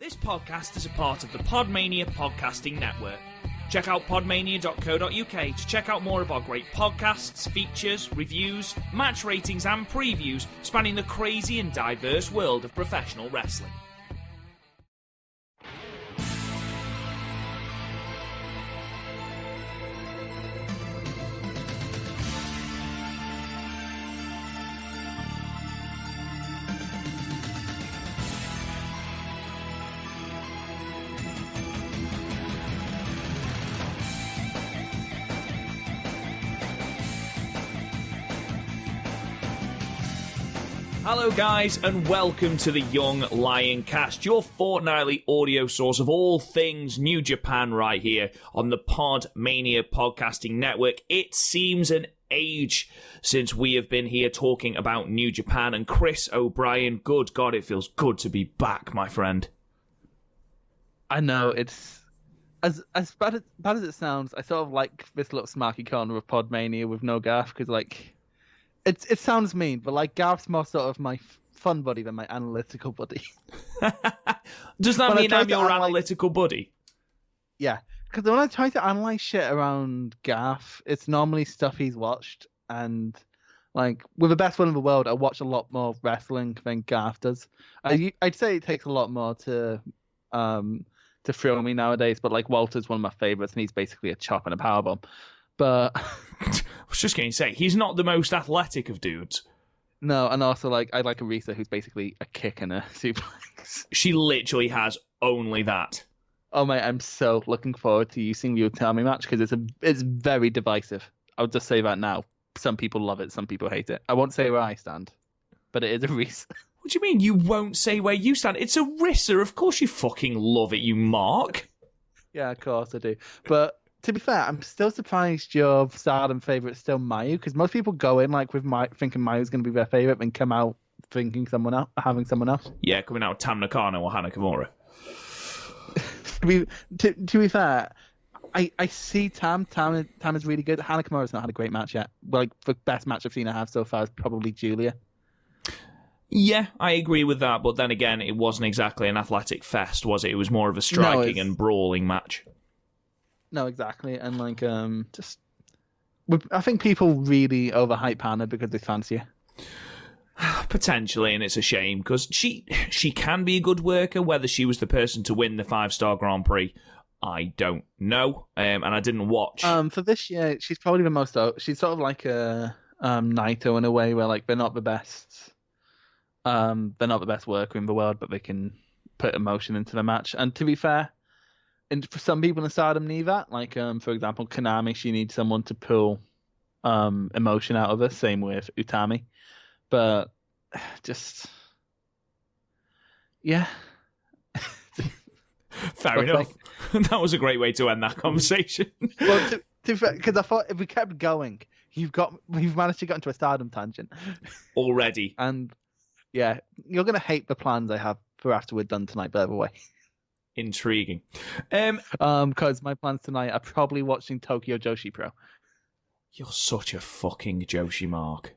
This podcast is a part of the PodMania podcasting network. Check out podmania.co.uk to check out more of our great podcasts, features, reviews, match ratings and previews spanning the crazy and diverse world of professional wrestling. Hello guys, and welcome to the Young Lion Cast, your fortnightly audio source of all things New Japan right here on the PodMania podcasting network. It seems an age since we have been here talking about New Japan, and Chris O'Brien, good God, it feels good to be back, my friend. I know, it's as bad as it sounds. I sort of like this little smarky corner of PodMania with no Garth, because it sounds mean, but Garth's more sort of my fun buddy than my analytical buddy. Does that mean I'm your analytical buddy? Yeah, because when I try to analyze shit around Garth, it's normally stuff he's watched, and with the best one in the world, I watch a lot more wrestling than Garth does. I'd say it takes a lot more to thrill me nowadays, but Walter's one of my favorites, and he's basically a chop and a powerbomb. But I was just going to say, he's not the most athletic of dudes. No, and also I like Arisa, who's basically a kick and a suplex. She literally has only that. Oh mate, I'm so looking forward to you seeing the Utami match, because it's very divisive. I'll just say that now. Some people love it, some people hate it. I won't say where I stand, but it is Arisa. What do you mean you won't say where you stand? It's Arisa, of course you fucking love it, you mark. Yeah, of course I do. But to be fair, I'm still surprised your Stardom favourite is still Mayu, because most people go in thinking Mayu's going to be their favourite, and come out thinking having someone else. Yeah, coming out Tam Nakano or Hana Kimura. to be fair, I see Tam. Tam is really good. Hana Kimura's not had a great match yet. The best match I've seen her have so far is probably Julia. Yeah, I agree with that, but then again, it wasn't exactly an athletic fest, was it? It was more of a striking and brawling match. No, exactly, and I think people really overhype Hannah because they fancy her. Potentially, and it's a shame, because she can be a good worker. Whether she was the person to win the 5-star Grand Prix, I don't know, and I didn't watch. For this year, she's probably the most. She's sort of like a Naito in a way, where they're not the best. They're not the best worker in the world, but they can put emotion into the match. And to be fair, and for some people in Stardom need that. For example, Konami, she needs someone to pull emotion out of her. Same with Utami. But yeah. Fair enough. That was a great way to end that conversation. Well, because I thought if we kept going, we've managed to get into a Stardom tangent already. And yeah, you're gonna hate the plans I have for after we're done tonight, by the way. Intriguing. Because my plans tonight are probably watching Tokyo Joshi Pro. You're such a fucking Joshi mark.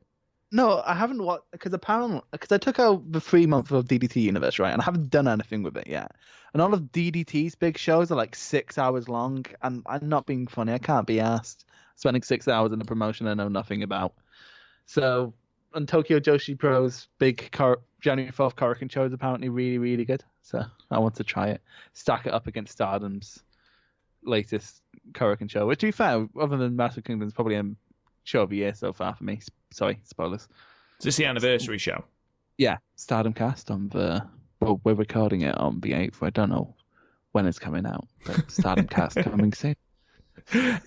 No, I haven't watched, because I took out the 3 month of DDT Universe, right, and I haven't done anything with it yet. And all of DDT's big shows are 6 hours long, and I'm not being funny. I can't be asked spending 6 hours in a promotion I know nothing about. So, and Tokyo Joshi Pro's big January 4th Korakuen show is apparently really, really good. So I want to try it. Stack it up against Stardom's latest Korakuen show. Which, to be fair, other than Master Kingdom, is probably a show of the year so far for me. Sorry, spoilers. Is this the anniversary show? Yeah, Stardom Cast well, we're recording it on the 8th. I don't know when it's coming out, but Stardom Cast coming soon.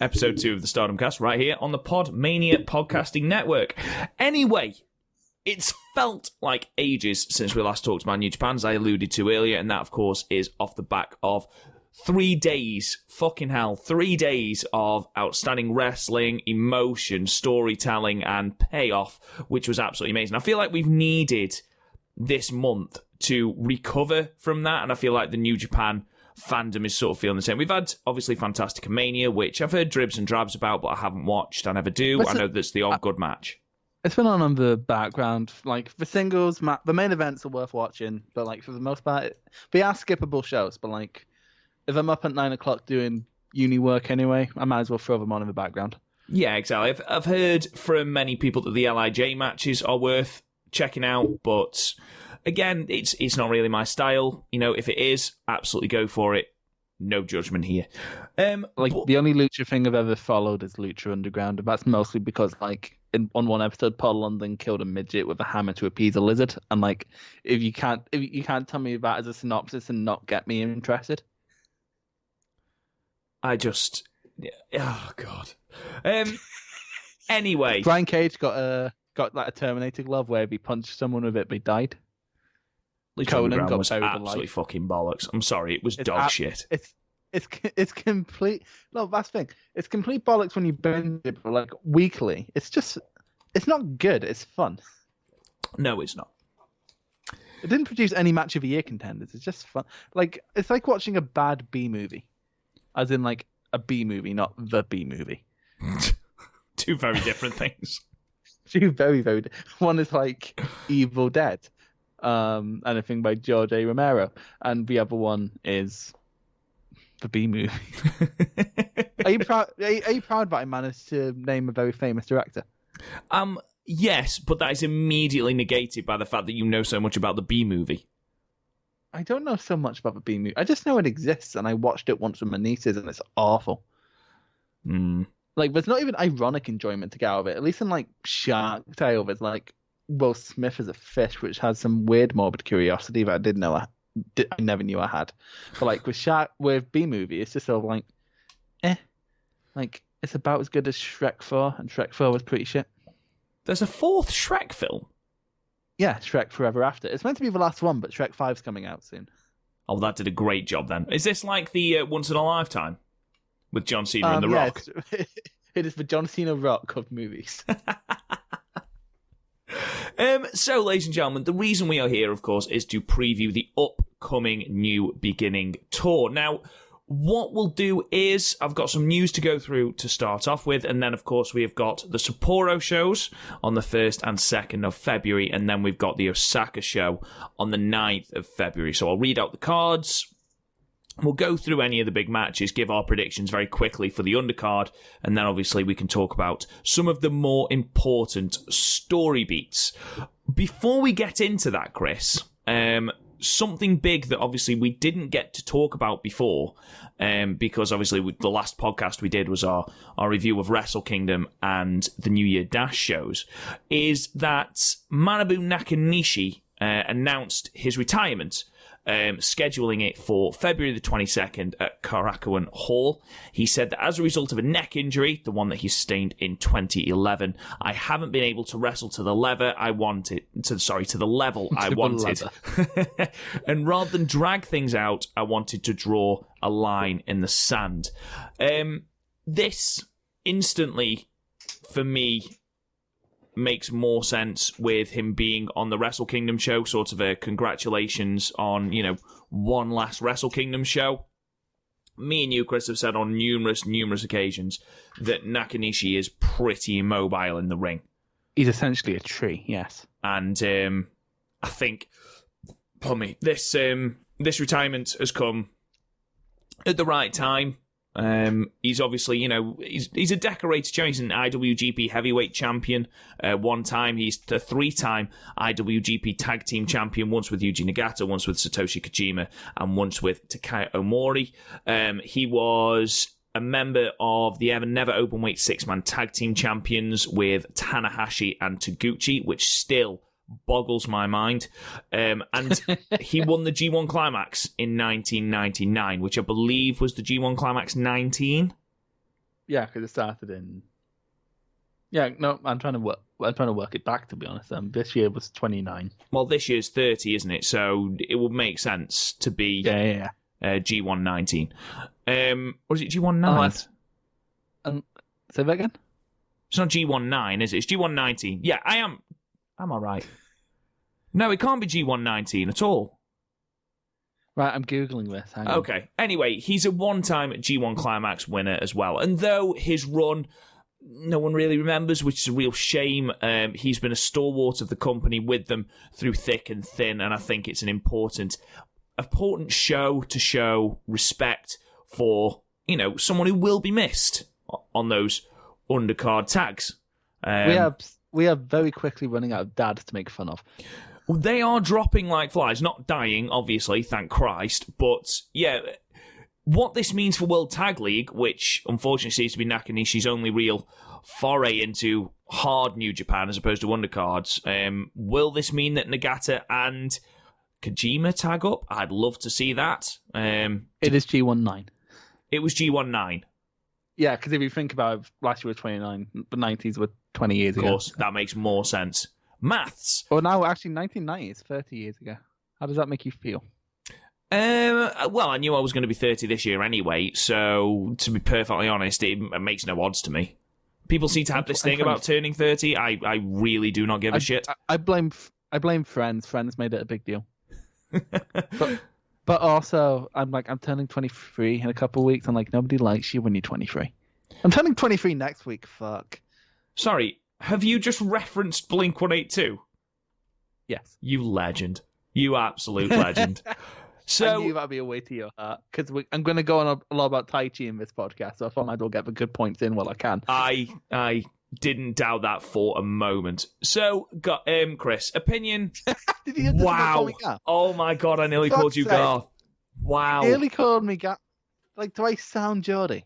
Episode 2 of the Stardom Cast right here on the PodMania podcasting network. Anyway, it's felt like ages since we last talked about New Japan, as I alluded to earlier, and that, of course, is off the back of 3 days, fucking hell, 3 days of outstanding wrestling, emotion, storytelling, and payoff, which was absolutely amazing. I feel like we've needed this month to recover from that, and I feel like the New Japan fandom is sort of feeling the same. We've had, obviously, Fantastica Mania, which I've heard dribs and drabs about, but I haven't watched. I never do. I know that's the odd good match. It's been on the background. Like the singles, the main events are worth watching, but like for the most part, they are skippable shows. But like, if I'm up at 9 o'clock doing uni work anyway, I might as well throw them on in the background. Yeah, exactly. I've heard from many people that the LIJ matches are worth checking out, but again, it's not really my style. You know, if it is, absolutely go for it. No judgment here. The only Lucha thing I've ever followed is Lucha Underground, and that's mostly because on one episode, Paul London killed a midget with a hammer to appease a lizard, and like if you can't tell me that as a synopsis and not get me interested. Oh god. Anyway, Brian Cage got like a Terminator glove where if he punched someone with it, they died. Conan was absolutely fucking bollocks. I'm sorry, it was dog shit. It's complete. No, that's the thing. It's complete bollocks when you binge it, but like weekly, it's not good. It's fun. No, it's not. It didn't produce any match of the year contenders. It's just fun. Like it's like watching a bad B movie, as in like a B movie, not the B movie. Two very different things. Two very, very. One is like Evil Dead, and a thing by George A. Romero, and the other one is the B movie. Are you proud that I managed to name a very famous director? Yes, but that is immediately negated by the fact that you know so much about the B movie. I don't know so much about the B movie. I just know it exists, and I watched it once with my nieces, and it's awful. Like, there's not even ironic enjoyment to get out of it. At least in like Shark Tale, there's like Will Smith as a fish, which has some weird morbid curiosity that I didn't know I never knew I had. But like with B movie, it's just sort of like, like it's about as good as Shrek 4, and Shrek 4 was pretty shit. There's a fourth Shrek film. Yeah, Shrek Forever After. It's meant to be the last one, but Shrek 5's coming out soon. Oh, that did a great job then. Is this like the Once in a Lifetime with John Cena and The Rock? It is the John Cena Rock of movies. So, ladies and gentlemen, the reason we are here, of course, is to preview the upcoming New Beginning tour. Now, what we'll do is, I've got some news to go through to start off with, and then, of course, we have got the Sapporo shows on the 1st and 2nd of February, and then we've got the Osaka show on the 9th of February. So I'll read out the cards. We'll go through any of the big matches, give our predictions very quickly for the undercard, and then obviously we can talk about some of the more important story beats. Before we get into that, Chris, something big that obviously we didn't get to talk about before, because obviously the last podcast we did was our review of Wrestle Kingdom and the New Year Dash shows, is that Manabu Nakanishi announced his retirement, scheduling it for February the 22nd at Korakuen Hall. He said that as a result of a neck injury, the one that he sustained in 2011, I haven't been able to wrestle to the level I wanted. And rather than drag things out, I wanted to draw a line in the sand. This instantly, for me, makes more sense with him being on the Wrestle Kingdom show, sort of a congratulations on, one last Wrestle Kingdom show. Me and you, Chris, have said on numerous occasions that Nakanishi is pretty immobile in the ring. He's essentially a tree, yes. And I think, this retirement has come at the right time. He's obviously, he's a decorated champion. He's an IWGP heavyweight champion. One time, he's the 3-time IWGP tag team champion, once with Yuji Nagata, once with Satoshi Kojima, and once with Takaya Omori. He was a member of the Ever Never Openweight 6-man tag team champions with Tanahashi and Taguchi, which still boggles my mind. And he won the G1 Climax in 1999, which I believe was the G1 Climax 19. Yeah, because it started in. Yeah, no, I'm trying to work it back, to be honest. This year was 29. Well, this year's 30, isn't it? So it would make sense to be G1 19. Or is it G1 9? Say that again? It's not G1 9, is it? It's G1 19. Yeah, I am. Am I right? No, it can't be G1 19 at all. Right, I'm Googling this. Hang on. Okay. Anyway, he's a one-time G1 Climax winner as well. And though his run no one really remembers, which is a real shame. He's been a stalwart of the company with them through thick and thin, and I think it's an important show to show respect for, someone who will be missed on those undercard tags. We are very quickly running out of dads to make fun of. They are dropping like flies, not dying, obviously, thank Christ, but yeah, what this means for World Tag League, which unfortunately seems to be Nakanishi's only real foray into hard New Japan as opposed to undercards, will this mean that Nagata and Kojima tag up? I'd love to see that. It is G19. It was G19. Yeah, because if you think about it, last year was 29, the 90s were 20 years ago. Of course, that makes more sense. Maths. Well, now, actually, 1990 is 30 years ago. How does that make you feel? Well, I knew I was going to be 30 this year anyway, so to be perfectly honest, it makes no odds to me. People seem to have this thing about turning 30. I really do not give a shit. I blame Friends. Friends made it a big deal. But also, I'm turning 23 in a couple of weeks. I'm like, nobody likes you when you're 23. I'm turning 23 next week. Fuck. Sorry, have you just referenced Blink-182? Yes. You legend. You absolute legend. So, I knew that'd be a way to your heart, because I'm going to go on a lot about Tai Chi in this podcast, so I thought I might as well get the good points in while I can. I didn't doubt that for a moment. So, Chris, opinion. Did you wow. Oh my God, I nearly called you Garth. Wow. You nearly called me Garth. Like, do I sound Geordie?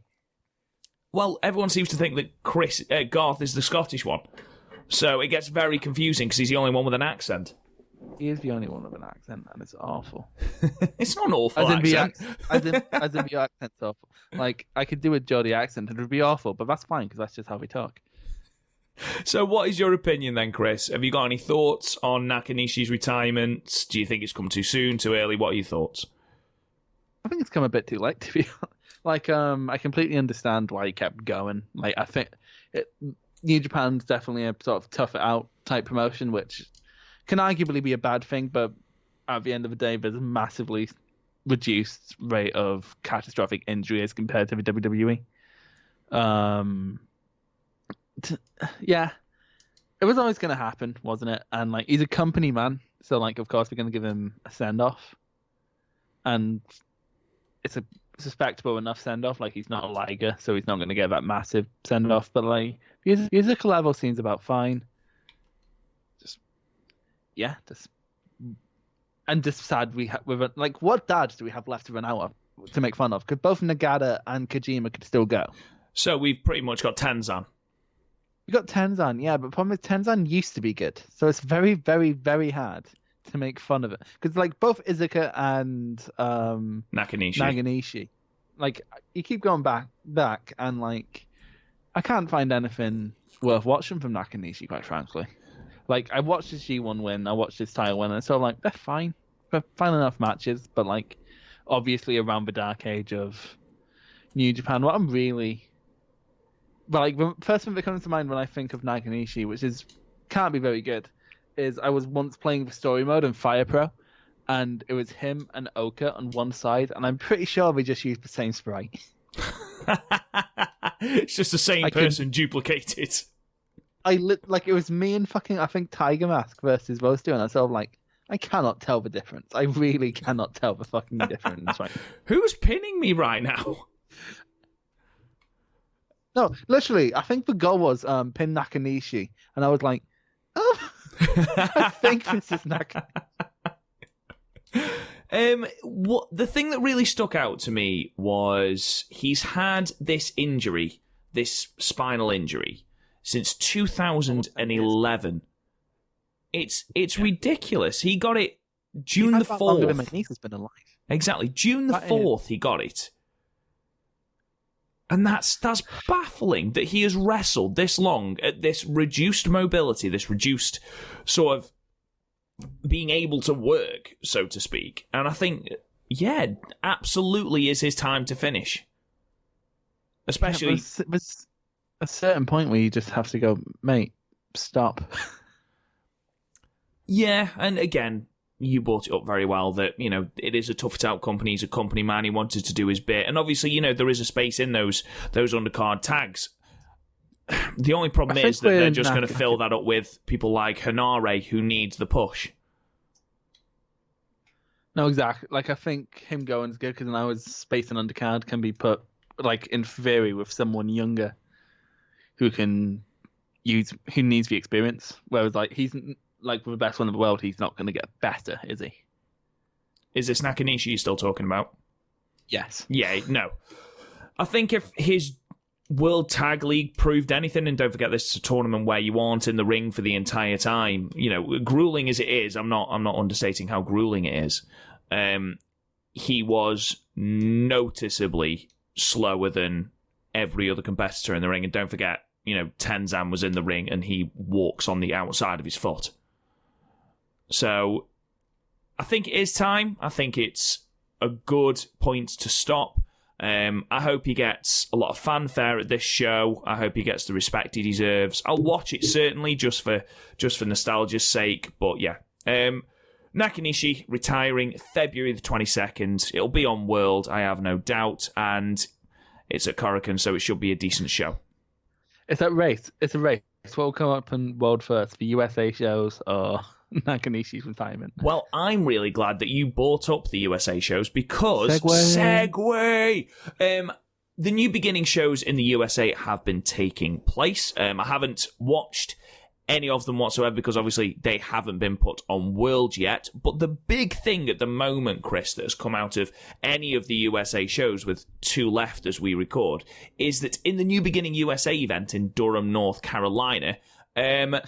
Well, everyone seems to think that Garth is the Scottish one. So it gets very confusing because he's the only one with an accent. He is the only one with an accent, and it's awful. It's not an awful accent. As in the accent's awful. Like, I could do a Geordie accent, and it would be awful, but that's fine, because that's just how we talk. So what is your opinion then, Chris? Have you got any thoughts on Nakanishi's retirement? Do you think it's come too soon, too early? What are your thoughts? I think it's come a bit too late, to be honest. Like, I completely understand why he kept going. Like, I think New Japan's definitely a sort of tough it out type promotion, which can arguably be a bad thing, but at the end of the day, there's a massively reduced rate of catastrophic injury as compared to the WWE. Yeah, it was always going to happen, wasn't it? And like, he's a company man, so like, of course, we're going to give him a send off, and it's a respectable enough send off. Like, he's not a Liger, so he's not going to get that massive send off. But like, musical level seems about fine. Just sad we have. Like, what dads do we have left to run out of to make fun of? Because both Nagata and Kojima could still go. So we've pretty much got Tenzan. We got Tenzan, yeah, but the problem is Tenzan used to be good, so it's very, very, very hard to make fun of it. Because like both Izuka and Nakanishi, like, you keep going back, and like, I can't find anything worth watching from Nakanishi, quite frankly. Like, I watched his G1 win, I watched his title win, and so like, they're fine. They're fine enough matches, but like, obviously around the dark age of New Japan, what I'm really... But like, the first thing that comes to mind when I think of Nakanishi, which can't be very good, is I was once playing the story mode in Fire Pro, and it was him and Oka on one side, and I'm pretty sure they just used the same sprite. It's just the same person duplicated. Like, it was me and fucking, I think, Tiger Mask versus those two, and I sort of like, I cannot tell the difference. I really cannot tell the fucking difference. Right? Who's pinning me right now? No, literally, I think the goal was pin Nakanishi, and I was like, oh, I think this is Nakanishi. What the thing that really stuck out to me was he's had this injury, this spinal injury, since 2011. It's ridiculous. He got it June the 4th. Longer than my niece has been alive. Exactly, June the 4th. He got it. And that's baffling that he has wrestled this long at this reduced mobility, this reduced sort of being able to work, so to speak. And I think, yeah, absolutely is his time to finish. Especially... Yeah, there's a certain point where you just have to go, mate, stop. Yeah, and again, you brought it up very well that, you know, it is a tough-out company. He's a company man. He wanted to do his bit. And obviously, you know, there is a space in those undercard tags. The only problem is that they're just going to fill that up with people like Hanare, who needs the push. No, exactly. Like, I think him going is good because now his space and undercard can be put, like, in theory with someone younger who needs the experience. Whereas, like, he's, like, with the best one in the world, he's not going to get better, is he? Is this Nakanishi you're still talking about? Yes. Yeah, no. I think if his World Tag League proved anything, and don't forget this is a tournament where you aren't in the ring for the entire time, you know, grueling as it is, I'm not understating how grueling it is. He was noticeably slower than every other competitor in the ring, and don't forget, you know, Tenzan was in the ring and he walks on the outside of his foot. So I think it is time. I think it's a good point to stop. I hope he gets a lot of fanfare at this show. I hope he gets the respect he deserves. I'll watch it certainly just for nostalgia's sake. But yeah, Nakanishi retiring February the 22nd. It'll be on World, I have no doubt, and it's at Korakuen, so it should be a decent show. It's a race. What will come up in World first, the USA shows or Nakanishi's retirement? Well, I'm really glad that you brought up the USA shows because... Segue! The New Beginning shows in the USA have been taking place. I haven't watched any of them whatsoever because obviously they haven't been put on World yet. But the big thing at the moment, Chris, that has come out of any of the USA shows, with 2 left as we record, is that in the New Beginning USA event in Durham, North Carolina, an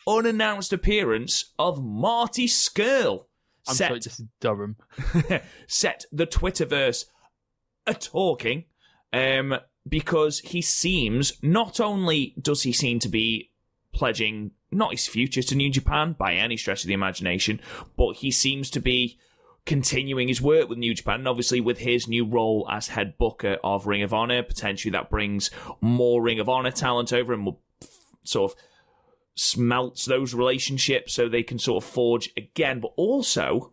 unannounced appearance of Marty Scurll sorry, this is Durham. set the Twitterverse a-talking because he seems, not only does he seem to be pledging not his future to New Japan by any stretch of the imagination, but he seems to be continuing his work with New Japan, and obviously with his new role as head booker of Ring of Honor, potentially that brings more Ring of Honor talent over and will sort of smelts those relationships so they can sort of forge again. But also,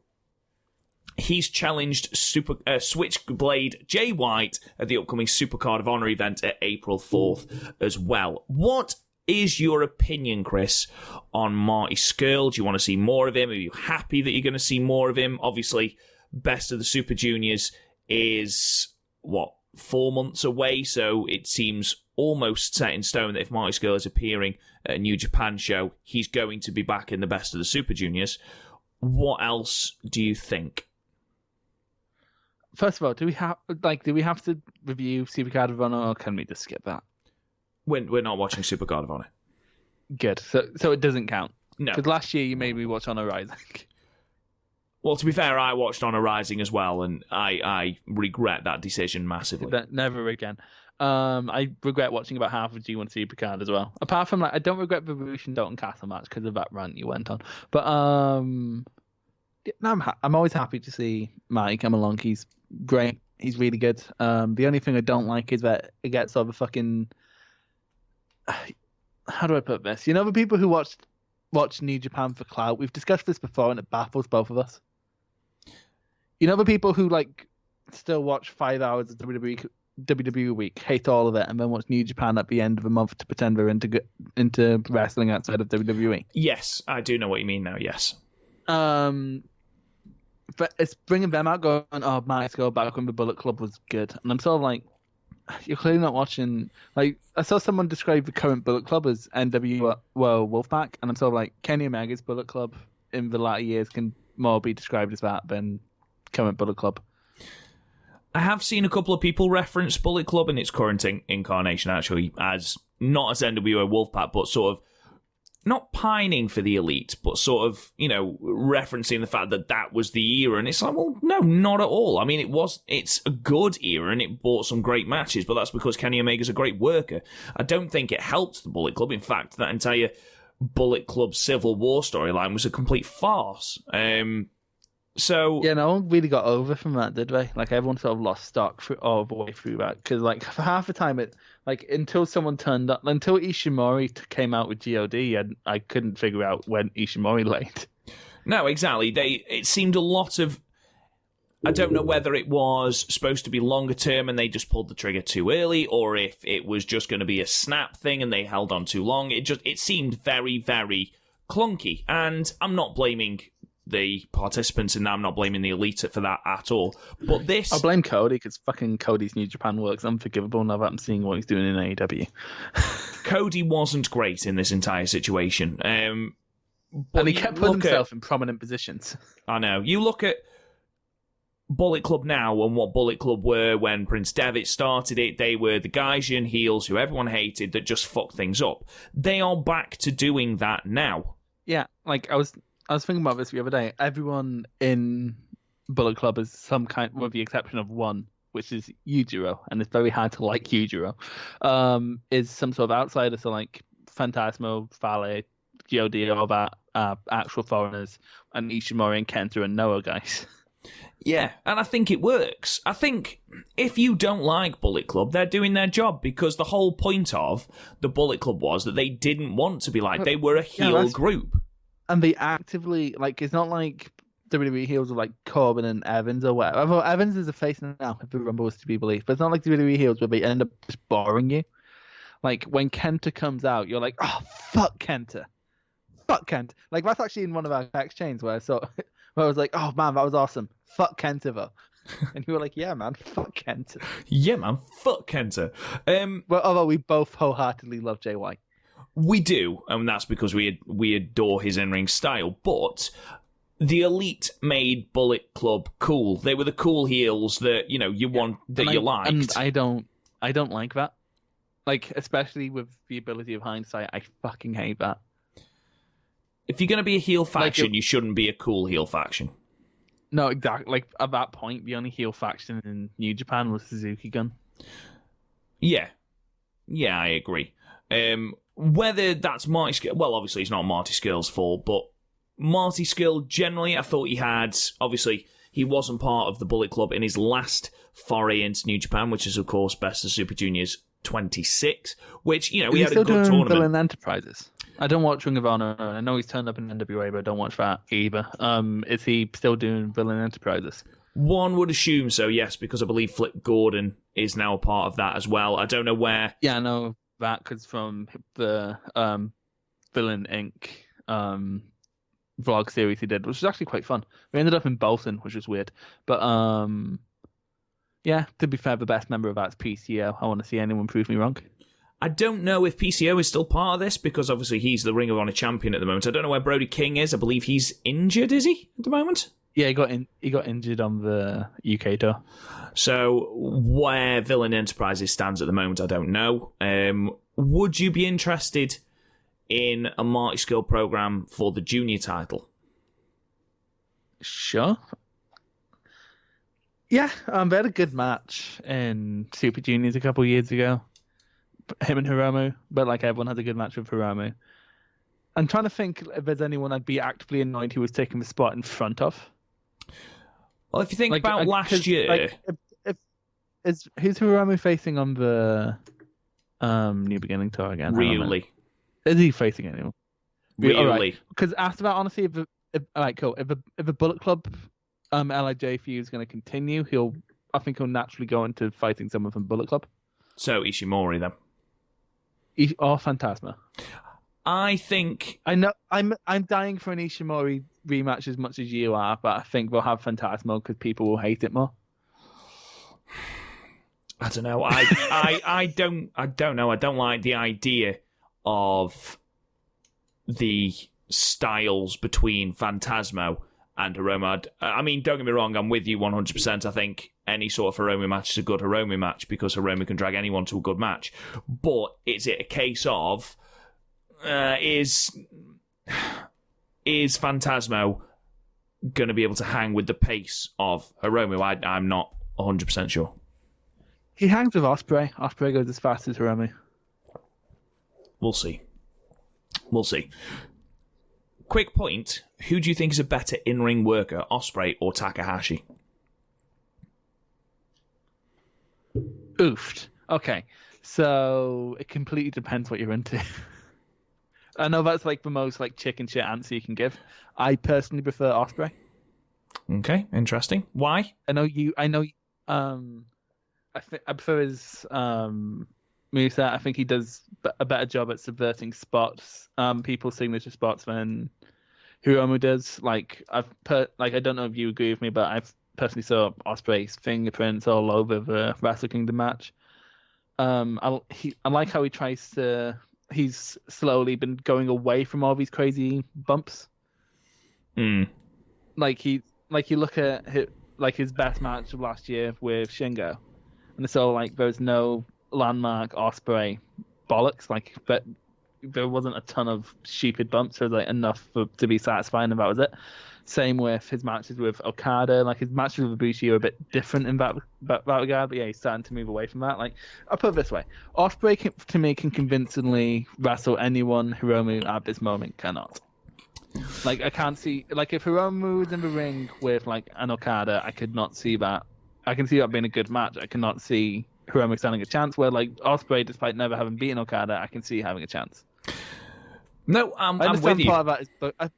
he's challenged Switchblade Jay White at the upcoming Supercard of Honor event at April 4th as well. What is your opinion, Chris, on Marty Scurll? Do you want to see more of him? Are you happy that you're going to see more of him? Obviously, Best of the Super Juniors is, 4 months away, so it seems almost set in stone that if Marty Scurll is appearing at a New Japan show, he's going to be back in the Best of the Super Juniors. What else do you think? First of all, do we have to review Supercard of Honor, or can we just skip that? We're not watching Supercard of Honor. Good. So it doesn't count. No. Because last year you made me watch Honor Rising. Well, to be fair, I watched Honor Rising as well, and I regret that decision massively. Never again. I regret watching about half of G1 Supercard as well. Apart from, I don't regret the Rush and Dalton Castle match because of that rant you went on. But I'm always happy to see Marty come along. He's great. He's really good. The only thing I don't like is that it gets sort of a fucking... How do I put this? You know the people who watch New Japan for clout? We've discussed this before and it baffles both of us. You know the people who still watch 5 hours of WWE week, hate all of it, and then watch New Japan at the end of the month to pretend they're into wrestling outside of WWE? Yes, I do know what you mean now, yes. But it's bringing them out going, oh, Marty Scurll back when the Bullet Club was good. And I'm sort of like, you're clearly not watching. I saw someone describe the current Bullet Club as NWO Wolfpack, and I'm sort of like, Kenny Omega's Bullet Club in the latter years can more be described as that than current Bullet Club. I have seen a couple of people reference Bullet Club in its current incarnation, actually, as not as NWO Wolfpack, but sort of not pining for the elite, but sort of, referencing the fact that was the era. And it's like, well, no, not at all. I mean, it's a good era and it brought some great matches, but that's because Kenny Omega's a great worker. I don't think it helped the Bullet Club. In fact, that entire Bullet Club Civil War storyline was a complete farce. So yeah, no one really got over from that, did they? Everyone sort of lost stock all the way through that, because for half the time it until someone turned up, until Ishimori came out with God, I couldn't figure out when Ishimori laid. No, exactly. It seemed a lot of I don't know whether it was supposed to be longer term and they just pulled the trigger too early, or if it was just going to be a snap thing and they held on too long. It seemed very, very clunky. And I'm not blaming the participants in that. I'm not blaming the elite for that at all. But this... I'll blame Cody, because fucking Cody's New Japan work's unforgivable now that I'm seeing what he's doing in AEW. Cody wasn't great in this entire situation. But and he kept putting himself in prominent positions. I know. You look at Bullet Club now and what Bullet Club were when Prince Devitt started it. They were the Gaijin heels who everyone hated that just fucked things up. They are back to doing that now. Yeah, like I was thinking about this the other day. Everyone in Bullet Club is some kind, with the exception of one, which is Yujiro, and it's very hard to like Yujiro, is some sort of outsider. So like Phantasmo, Fale, G.O.D., all that actual foreigners, and Ishimori and Kenta and Noah guys. Yeah, and I think it works. I think if you don't like Bullet Club, they're doing their job, because the whole point of the Bullet Club was that they didn't want to be like, they were a heel group. And they actively, like, it's not like WWE heels are like Corbin and Evans or whatever. Although Evans is a face now, if the Rumble was to be believed. But it's not like WWE heels where they end up just boring you. Like, when Kenta comes out, you're like, oh, fuck Kenta. Fuck Kenta. Like, that's actually in one of our text chains where I was like, oh man, that was awesome. Fuck Kenta though. And you were like, yeah man, fuck Kenta. Yeah man, fuck Kenta. Well, although we both wholeheartedly love Jay White. We do, and that's because we adore his in-ring style. But the Elite made Bullet Club cool. They were the cool heels that you liked. And I don't like that. Like, especially with the ability of hindsight, I fucking hate that. If you're going to be a heel faction, you shouldn't be a cool heel faction. No, exactly. Like, at that point, the only heel faction in New Japan was Suzuki-gun. Yeah. Yeah, I agree. Whether that's Marty Scurll... Well, obviously, it's not Marty Scurll's fault, but Marty Scurll, generally, I thought he had... Obviously, he wasn't part of the Bullet Club in his last foray into New Japan, which is, of course, Best of Super Juniors 26, which, he had a good tournament. Villain Enterprises? I don't watch Ring of Honor. I know he's turned up in NWA, but I don't watch that either. Is he still doing Villain Enterprises? One would assume so, yes, because I believe Flip Gordon is now a part of that as well. I don't know where... Yeah, I know that because from the Villain Inc. Vlog series he did, which was actually quite fun. We ended up in Bolton, which was weird. But, yeah, to be fair, the best member of that's PCO. I want to see anyone prove me wrong. I don't know if PCO is still part of this, because obviously he's the Ring of Honor champion at the moment. I don't know where Brody King is. I believe he's injured, is he, at the moment? Yeah, he got injured on the UK tour. So where Villain Enterprises stands at the moment, I don't know. Would you be interested in a Marty Scurll program for the junior title? Sure. Yeah, they had a good match in Super Juniors a couple of years ago. Him and Hiromu, but like everyone had a good match with Hiromu. I'm trying to think if there's anyone I'd be actively annoyed who was taking the spot in front of. Well, if you think about last year... who's Hiromu facing on the New Beginning tour again? Really? Is he facing anyone? Really? Because after that, honestly, all right, cool. If the Bullet Club LIJ feud is going to continue, I think he'll naturally go into fighting someone from Bullet Club. So Ishimori then. Or Phantasma. I think I know I'm dying for an Ishimori rematch as much as you are, but I think we'll have Phantasmo because people will hate it more. I don't know. I don't know. I don't like the idea of the styles between Phantasmo and Hiromu. I mean, don't get me wrong, I'm with you 100%. I think any sort of Hiromu match is a good Hiromu match because Hiromu can drag anyone to a good match. But is it a case of is Phantasmo going to be able to hang with the pace of Hiromu? I'm not 100% sure. He hangs with Ospreay. Ospreay goes as fast as Hiromu. We'll see. Quick point. Who do you think is a better in-ring worker, Ospreay or Takahashi? Oofed. Okay. So it completely depends what you're into. I know that's like the most like chicken shit answer you can give. I personally prefer Ospreay. Okay, interesting. Why? I know. I prefer his moveset. I think he does a better job at subverting spots, people's signature spots than Hiromu does. Like I don't know if you agree with me, but I've personally saw Ospreay's fingerprints all over the Wrestle Kingdom match. I like how he's slowly been going away from all these crazy bumps. Like you look at his best match of last year with Shingo, and it's all like there's no landmark Ospreay bollocks. Like, but there wasn't a ton of stupid bumps. There was like enough to be satisfying, and that was it. Same with his matches with Okada. Like his matches with Ibushi are a bit different in that regard. But yeah, he's starting to move away from that. Like I'll put it this way: Ospreay to me can convincingly wrestle anyone. Hiromu at this moment cannot. Like I can't see. Like if Hiromu was in the ring with like an Okada, I could not see that. I can see that being a good match. I cannot see Hiromu standing a chance. Where like Ospreay, despite never having beaten Okada, I can see having a chance. No, I'm with you. Part of that is,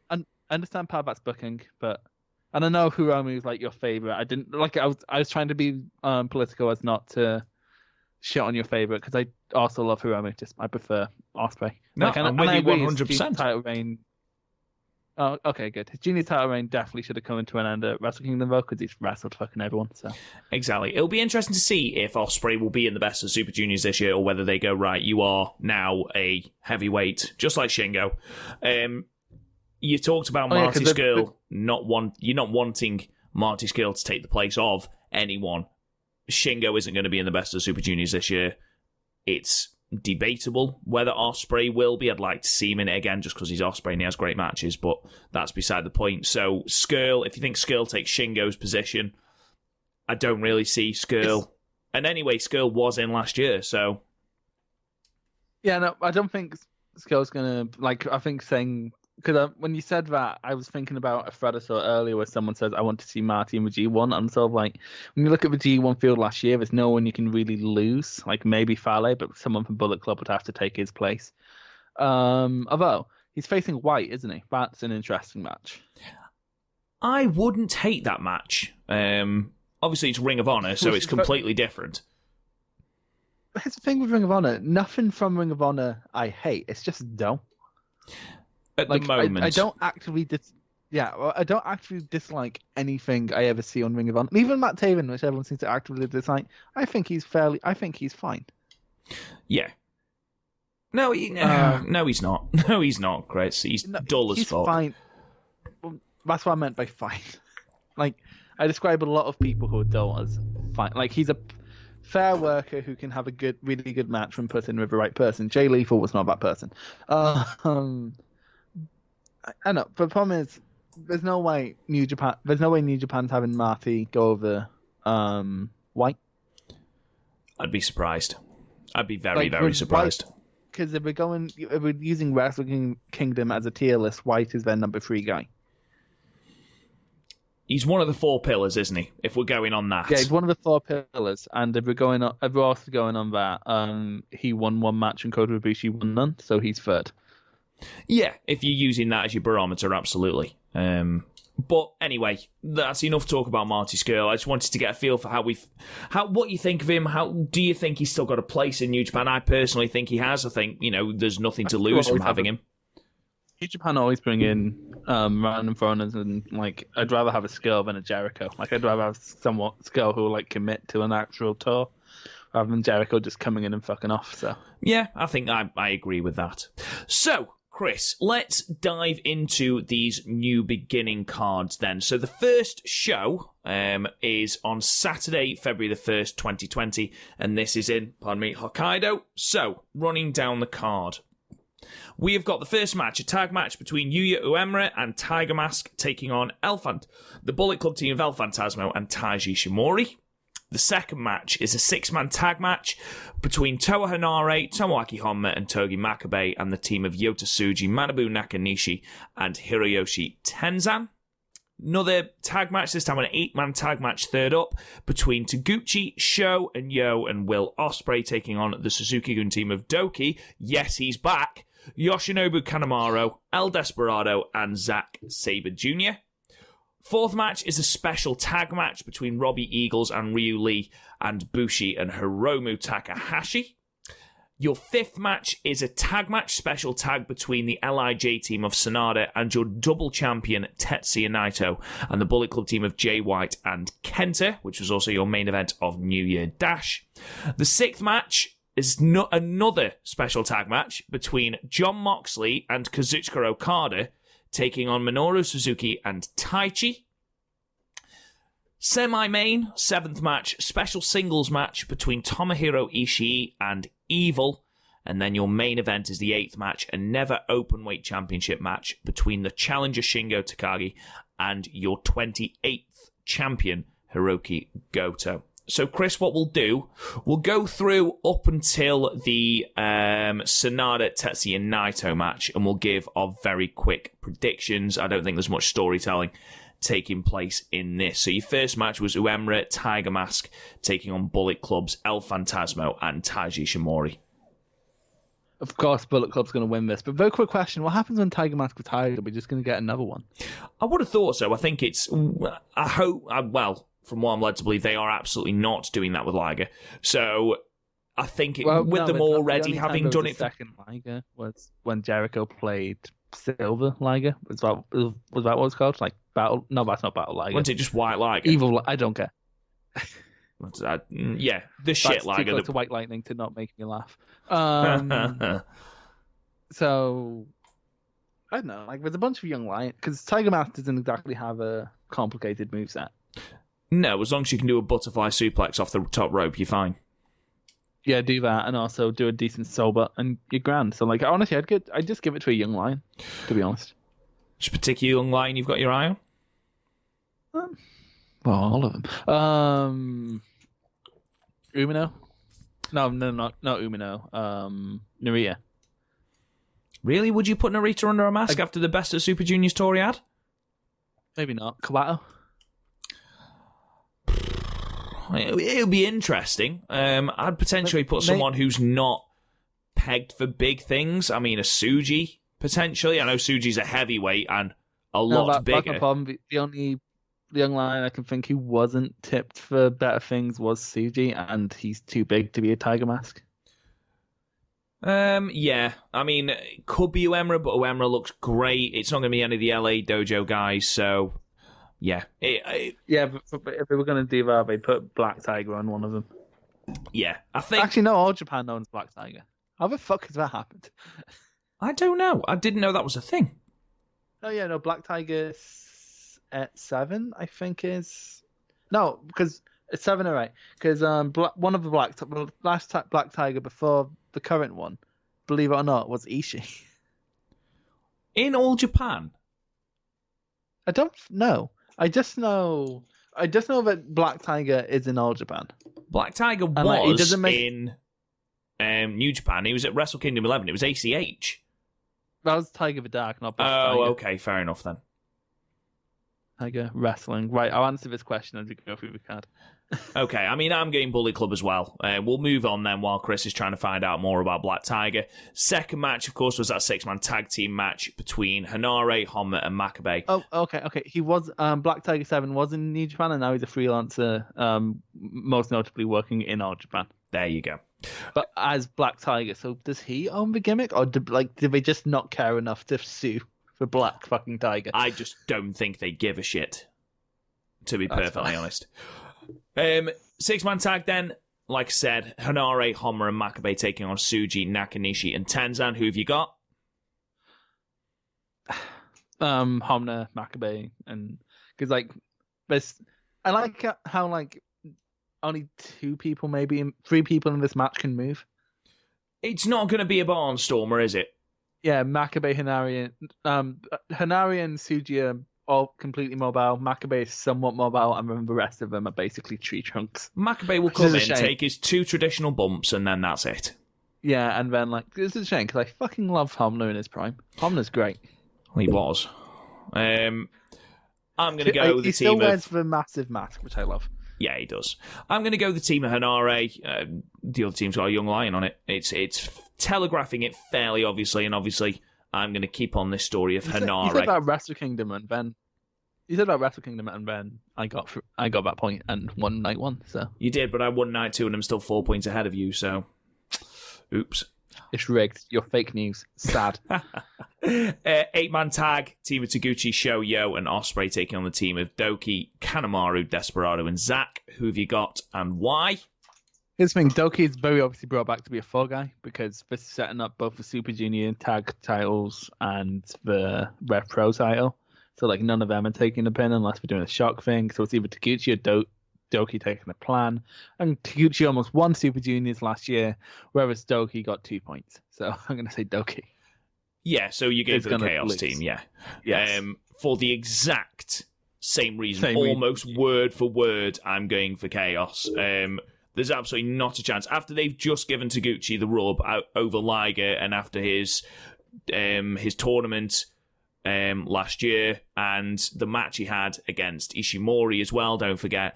I understand part of that's booking, but and I know Hiromu is like your favorite. I didn't like. I was trying to be political as not to shit on your favorite because I also love Hiromu. Just I prefer Ospreay. No, like, I'm with you 100%. Title reign. Oh, okay, good. His junior title reign definitely should have come to an end at Wrestle Kingdom though, because he's wrestled fucking everyone. So exactly, it'll be interesting to see if Ospreay will be in the best of Super Juniors this year, or whether they go right. You are now a heavyweight, just like Shingo. You talked about Marty Scurll you're not wanting Marty Scurll to take the place of anyone. Shingo isn't going to be in the best of Super Juniors this year. It's debatable whether Ospreay will be. I'd like to see him in it again just because he's Ospreay and he has great matches, but that's beside the point. So Scurll, if you think Scurll takes Shingo's position, I don't really see Scurll. And anyway, Scurll was in last year, so... Yeah, no, I don't think Scurll's going to... Like, I think saying... Because when you said that, I was thinking about a thread I saw earlier where someone says, I want to see Marty in the G1. And sort of like, when you look at the G1 field last year, there's no one you can really lose. Like maybe Fale, but someone from Bullet Club would have to take his place. Although, he's facing White, isn't he? That's an interesting match. I wouldn't hate that match. Obviously, it's Ring of Honor, so it's completely different. Here's the thing with Ring of Honor. Nothing from Ring of Honor I hate. It's just dull. At the moment, I don't actively I don't actually dislike anything I ever see on Ring of Honor. Even Matt Taven, which everyone seems to actively dislike, I think he's fine. Yeah. No, no, he's not. No, he's not, Chris. He's dull as fuck. He's fine. Well, that's what I meant by fine. Like, I describe a lot of people who are dull as fine. Like, he's a fair worker who can have a really good match when put in with the right person. Jay Lethal was not that person. I know, but the problem is, there's no way New Japan's having Marty go over White. I'd be surprised. I'd be very surprised. Because if we're using Wrestle Kingdom as a tier list, White is their number 3 guy. He's one of the 4 pillars, isn't he? If we're going on that. Yeah, he's one of the 4 pillars, and if we're also going on that, he won 1 match and Kota Ibushi won none, so he's 3rd. Yeah, if you're using that as your barometer, absolutely. But anyway, that's enough talk about Marty Scurll. I just wanted to get a feel for what you think of him. How do you think he's still got a place in New Japan? I personally think he has. I think there's nothing to lose from having him. New Japan always bring in random foreigners, and like I'd rather have a Scurll than a Jericho. Like I'd rather have somewhat Scurll who will like commit to an actual tour, rather than Jericho just coming in and fucking off. So yeah, I think I agree with that. So, Chris, let's dive into these new beginning cards then. So the first show is on Saturday, February the 1st, 2020, and this is in, Hokkaido. So, running down the card. We have got the first match, a tag match between Yuya Uemura and Tiger Mask taking on the Bullet Club team of El Phantasmo and Taiji Shimori. The second match is a 6-man tag match between Toa Hanare, Tomoaki Honma, and Togi Makabe and the team of Yota Tsuji, Manabu Nakanishi, and Hiroyoshi Tenzan. Another tag match, this time an 8-man tag match third up, between Taguchi, Sho, and Yo, and Will Ospreay taking on the Suzuki-gun team of Doki. Yes, he's back. Yoshinobu Kanemaru, El Desperado, and Zack Sabre Jr. Fourth match is a special tag match between Robbie Eagles and Ryu Lee and Bushi and Hiromu Takahashi. Your fifth match is a tag match, special tag between the LIJ team of Sanada and your double champion Tetsuya Naito and the Bullet Club team of Jay White and Kenta, which was also your main event of New Year Dash. The sixth match is another special tag match between Jon Moxley and Kazuchika Okada, taking on Minoru Suzuki and Taichi. Semi-main, seventh match, special singles match between Tomohiro Ishii and Evil. And then your main event is the eighth match, a never openweight championship match between the challenger Shingo Takagi and your 28th champion Hiroki Goto. So, Chris, what we'll do, we'll go through up until the Sanada Tetsuya Naito match, and we'll give our very quick predictions. I don't think there's much storytelling taking place in this. So your first match was Uemura Tiger Mask taking on Bullet Club's El Phantasmo and Taiji Ishimori. Of course, Bullet Club's going to win this. But very quick question: what happens when Tiger Mask retires? Are we just going to get another one? I would have thought so. I think it's. I hope. Well, from what I'm led to believe, they are absolutely not doing that with Liger. So I think them already having done it. Second Liger was when Jericho played Silver Liger. Was that what it's called? Like Battle? No, that's not Battle Liger. Wasn't it just White Liger? Evil. I don't care. Yeah, the shit Liger. Too close to White Lightning to not make me laugh. So I don't know. Like, there's a bunch of young lions because Tiger Mask doesn't exactly have a complicated moveset. No, as long as you can do a butterfly suplex off the top rope, you're fine. Yeah, do that, and also do a decent soba, and you're grand. So, like, honestly, I'd just give it to a young lion, to be honest. Which particular young lion you've got your eye on? Well, all of them. Umino? No, not Umino. Narita. Really? Would you put Narita under a mask after the best of Super Juniors tour he had? Maybe not. Kawato? It would be interesting. I'd potentially put someone who's not pegged for big things. I mean, a Suji, potentially. I know Suji's a heavyweight and a lot bigger. That's no problem. The only young lion I can think who wasn't tipped for better things was Suji, and he's too big to be a Tiger Mask. Yeah. I mean, it could be Uemura, but Uemura looks great. It's not going to be any of the LA Dojo guys, so yeah. Yeah, but if they were going to do that, they'd put Black Tiger on one of them. Yeah, I think. Actually, no, all Japan owns Black Tiger. How the fuck has that happened? I don't know. I didn't know that was a thing. Oh, yeah, no, Black Tiger at 7, I think is. No, because it's 7 or 8. Because one of the last Black Tiger before the current one, believe it or not, was Ishii. In all Japan? I don't know. I just know that Black Tiger is in all Japan. Black Tiger was in New Japan. He was at Wrestle Kingdom 11. It was ACH. That was Tiger the Dark, not Black Tiger. Oh, okay, fair enough then. Tiger wrestling. Right, I'll answer this question as we go through the card. Okay, I mean, I'm getting Bullet Club as well. We'll move on then while Chris is trying to find out more about Black Tiger. Second match, of course, was that 6-man tag team match between Hanare, Honma, and Makabe. Oh, okay. He was Black Tiger 7 was in New Japan, and now he's a freelancer, most notably working in all Japan. There you go. But as Black Tiger, so does he own the gimmick, or did they just not care enough to sue for Black fucking Tiger? I just don't think they give a shit, to be perfectly honest. 6-man tag then, like I said, Hanare, Honma, and Makabe taking on Suji, Nakanishi, and Tenzan. Who have you got? Honma, Makabe, and because I like how only 2 people, maybe 3 people in this match can move. It's not going to be a barnstormer, is it? Yeah, Makabe, Hanare, and Suji are all completely mobile. Makabe is somewhat mobile, and then the rest of them are basically tree trunks. Makabe will come in, take his 2 traditional bumps, and then that's it. Yeah, and then this is a shame because I fucking love Honma in his prime. Honma's great. He was. I'm going to go with the team of... He still wears the massive mask, which I love. Yeah, he does. I'm going to go with the team of Hanare. The other team's got a young lion on it. It's telegraphing it fairly obviously, and obviously I'm going to keep on this story of Hanare. You said about Wrestle Kingdom, and then You said about Wrestle Kingdom, and then I got that point and won night 1. So You did, but I won night 2 and I'm still 4 points ahead of you, so... Oops. It's rigged. You're fake news. Sad. 8-man tag, team of Taguchi, Shoyo, and Ospreay taking on the team of Doki, Kanemaru, Desperado, and Zack. Who have you got and why? Here's the thing, Doki is very obviously brought back to be a fall guy because this is setting up both the Super Junior tag titles and the Rev Pro title. So, like, none of them are taking the pin unless we're doing a shock thing. So it's either Taguchi or Doki taking the plan. And Taguchi almost won Super Juniors last year, whereas Doki got 2 points. So I'm going to say Doki. Yeah, so you gave It's for the gonna Chaos lose. team, yeah. Yes. For the exact same reason, Same reason. almost word for word, I'm going for Chaos. There's absolutely not a chance. After they've just given Taguchi the rub over Liger and after his tournament last year and the match he had against Ishimori as well, don't forget,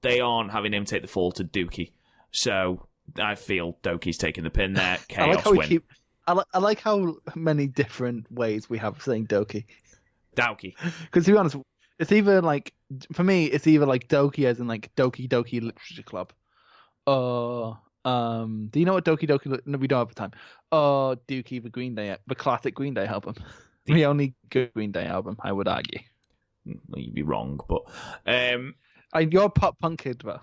they aren't having him take the fall to Doki. So I feel Doki's taking the pin there. Chaos win. I like how many different ways we have of saying Doki. Doki. Because to be honest, it's either like, for me, it's either like Doki as in like Doki Doki Literature Club. Or, do you know what Doki Doki, no, we don't have the time. Or Dookie, the classic Green Day album. The only good Green Day album, I would argue. You'd be wrong, but... You're a pop punk kid, though.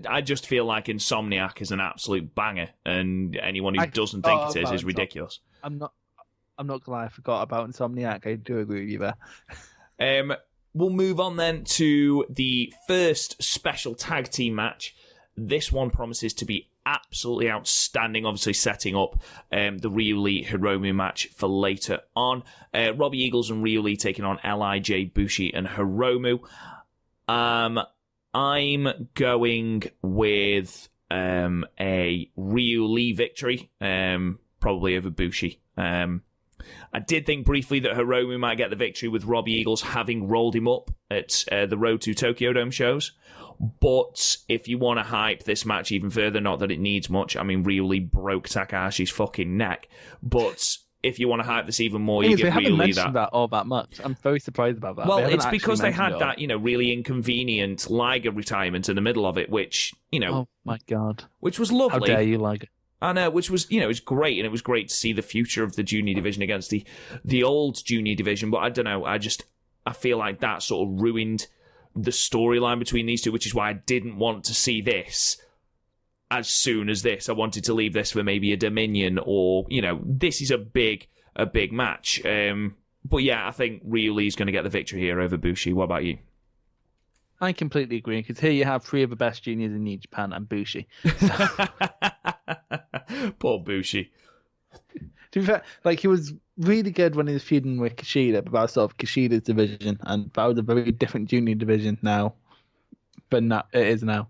I just feel like Insomniac is an absolute banger, and anyone who doesn't think it is ridiculous. I'm not gonna lie, I forgot about Insomniac. I do agree with you there. We'll move on then to the first special tag team match. This one promises to be absolutely outstanding, obviously setting up the Ryu Lee Hiromu match for later on. Robbie Eagles and Ryu Lee taking on LIJ, Bushi, and Hiromu. I'm going with a Ryu Lee victory, probably over Bushi. I did think briefly that Hiromu might get the victory with Robbie Eagles having rolled him up at the Road to Tokyo Dome shows. But if you want to hype this match even further, not that it needs much, I mean, Ryu Lee broke Takahashi's fucking neck. But if you want to hype this even more, you give Ryu Lee that all that much. I'm very surprised about that. Well, it's because they had that, really inconvenient Liger retirement in the middle of it, which, Oh my God. Which was lovely. How dare you, Liger? I know, which was, it was great, and it was great to see the future of the junior division against the old junior division, but I don't know, I feel like that sort of ruined the storyline between these two, which is why I didn't want to see this as soon as this. I wanted to leave this for maybe a Dominion or, this is a big match. But yeah, I think Ryu Lee's going to get the victory here over Bushi. What about you? I completely agree, because here you have 3 of the best juniors in New Japan and Bushi. Poor Bushi. To be fair, he was really good when he was feuding with Kushida, but that was sort of Kushida's division, and that was a very different junior division now. But not, it is now.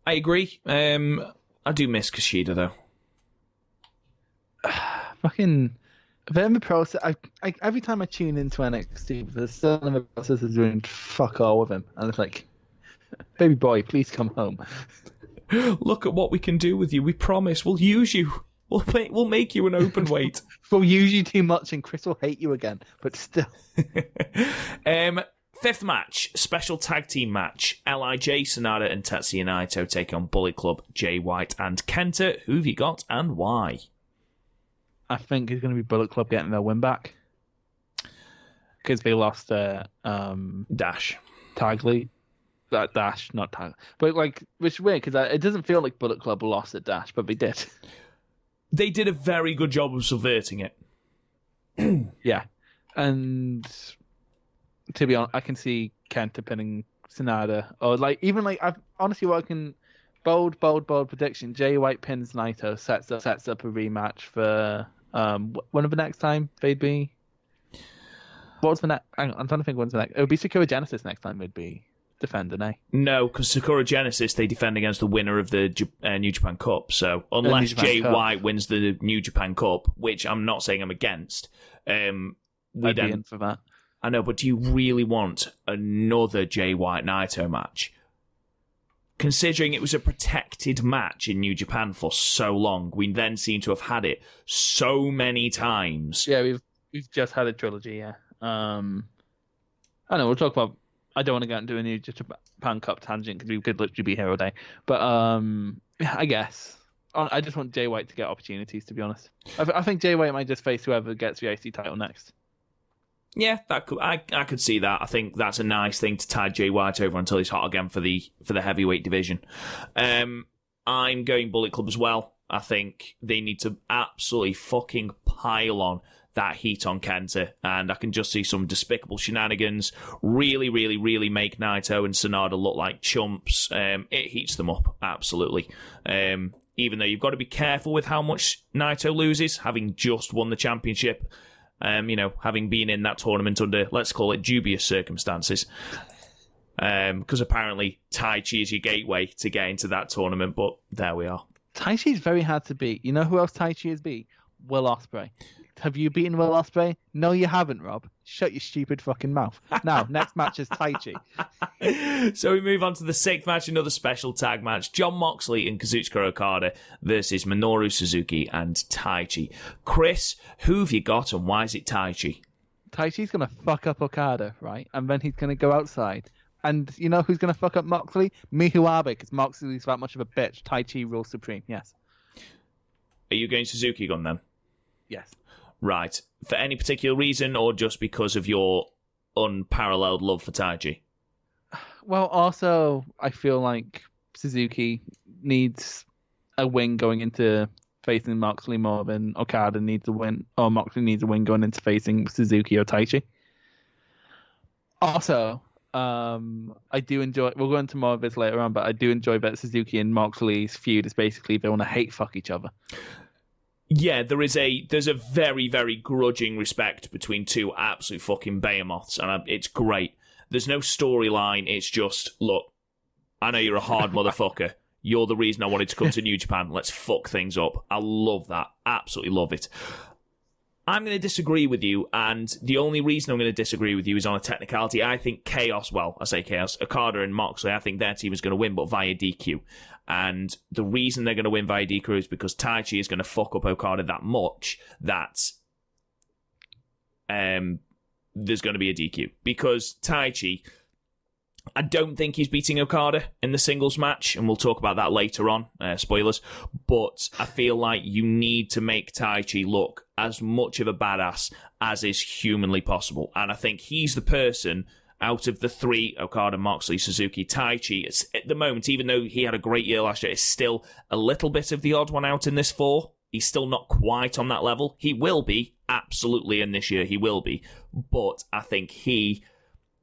I agree. I do miss Kushida, though. Fucking... They're in the process. Every time I tune into NXT, they're still in the process of doing fuck all with him. And it's like, baby boy, please come home. Look at what we can do with you. We promise. We'll use you. We'll make you an open weight. We'll use you too much and Chris will hate you again. But still. Fifth match, special tag team match. LIJ, Sonata, and Tetsuya Naito take on Bullet Club, Jay White, and Kenta. Who have you got and why? I think it's going to be Bullet Club getting their win back. Because they lost Dash. Tag lead. Dash, not tag. But which is weird, because it doesn't feel like Bullet Club lost at Dash, but they did. They did a very good job of subverting it. Yeah. And to be honest, I can see Kenta pinning Sonata. Or I've honestly what I can... Bold prediction. Jay White pins Naito, sets up a rematch for when of the next time they'd be. What was the next? I'm trying to think when's the next. It would be Sakura Genesis next time they'd be defending, eh? No, because Sakura Genesis they defend against the winner of the New Japan Cup. So unless Jay White wins the New Japan Cup, which I'm not saying I'm against, I'd be in for that. I know, but do you really want another Jay White Naito match? Considering it was a protected match in New Japan for so long, we then seem to have had it so many times. Yeah, we've just had a trilogy, yeah. I know we'll talk about. I don't want to get into a New Japan Cup tangent because we could literally be here all day. But I guess I just want Jay White to get opportunities. To be honest, I think Jay White might just face whoever gets the IC title next. Yeah, I could see that. I think that's a nice thing to tide Jay White over until he's hot again for the heavyweight division. I'm going Bullet Club as well. I think they need to absolutely fucking pile on that heat on Kenta, and I can just see some despicable shenanigans really, really, really make Naito and Sonata look like chumps. It heats them up, absolutely. Even though you've got to be careful with how much Naito loses, having just won the championship, having been in that tournament under, let's call it, dubious circumstances. Because apparently Tai Chi is your gateway to get into that tournament, but there we are. Tai Chi is very hard to beat. You know who else Tai Chi has beat? Will Ospreay. Have you beaten Will Ospreay? No, you haven't, Rob. Shut your stupid fucking mouth. Now, next match is Tai Chi. So we move on to the sixth match, another special tag match. Jon Moxley and Kazuchika Okada versus Minoru Suzuki and Tai Chi. Chris, who have you got and why is it Tai Chi? Tai Chi's going to fuck up Okada, right? And then he's going to go outside. And you know who's going to fuck up Moxley? Miyu Abe, because Moxley's that much of a bitch. Tai Chi rules supreme, yes. Are you going Suzuki-gun then? Yes. Right. For any particular reason or just because of your unparalleled love for Tai Chi? Well, also, I feel like Suzuki needs a win going into facing Moxley more than Okada needs a win, or Moxley needs a win going into facing Suzuki or Tai Chi. Also, I do enjoy, we'll go into more of this later on, but I do enjoy that Suzuki and Moxley's feud is basically they want to hate fuck each other. Yeah, there's a very, very grudging respect between two absolute fucking behemoths, and it's great. There's no storyline, it's just, look, I know you're a hard motherfucker. You're the reason I wanted to come to New Japan. Let's fuck things up. I love that. Absolutely love it. I'm going to disagree with you, and the only reason I'm going to disagree with you is on a technicality. I think Okada and Moxley, I think their team is going to win, but via DQ. And the reason they're going to win via DQ is because Tai Chi is going to fuck up Okada that much that there's going to be a DQ. Because Tai Chi, I don't think he's beating Okada in the singles match, and we'll talk about that later on, spoilers, but I feel like you need to make Tai Chi look as much of a badass as is humanly possible, and I think he's the person out of the three, Okada, Moxley, Suzuki, Tai Chi, at the moment, even though he had a great year last year, is still a little bit of the odd one out in this four. He's still not quite on that level. He will be, absolutely, in this year he will be, but I think he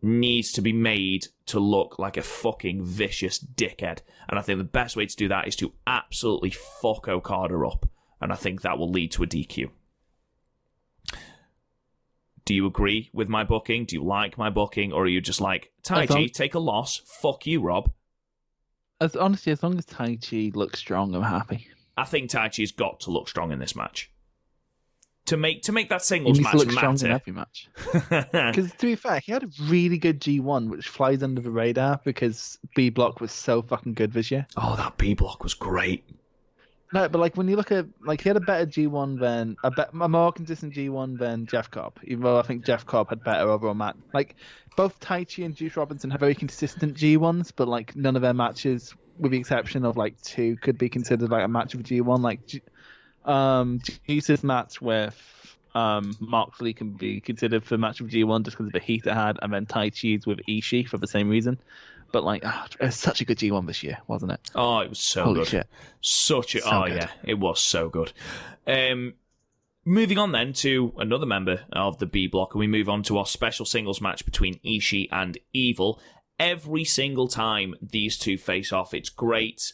needs to be made to look like a fucking vicious dickhead. And I think the best way to do that is to absolutely fuck Okada up. And I think that will lead to a DQ. Do you agree with my booking? Do you like my booking? Or are you just like, Tai Chi, take a loss. Fuck you, Rob. Honestly, as long as Tai Chi looks strong, I'm happy. I think Tai Chi's got to look strong in this match. To make that singles match matter. In every match. Because to be fair, he had a really good G1, which flies under the radar because B Block was so fucking good this year. Oh, that B Block was great. No, but like when you look at he had a better G1 than a more consistent G1 than Jeff Cobb. Even though I think Jeff Cobb had better overall match. Like both Tai Chi and Juice Robinson have very consistent G1s, but like none of their matches, with the exception of like two, could be considered like a match of a G1. Like Juice's match with Moxley can be considered for a match of G1 just because of the heat it had, and then Tai Chi's with Ishii for the same reason. But like, it was such a good G1 this year, wasn't it? Oh, it was so Holy good. Shit. Yeah, it was so good. Moving on then to another member of the B Block, and we move on to our special singles match between Ishii and Evil. Every single time these two face off, it's great.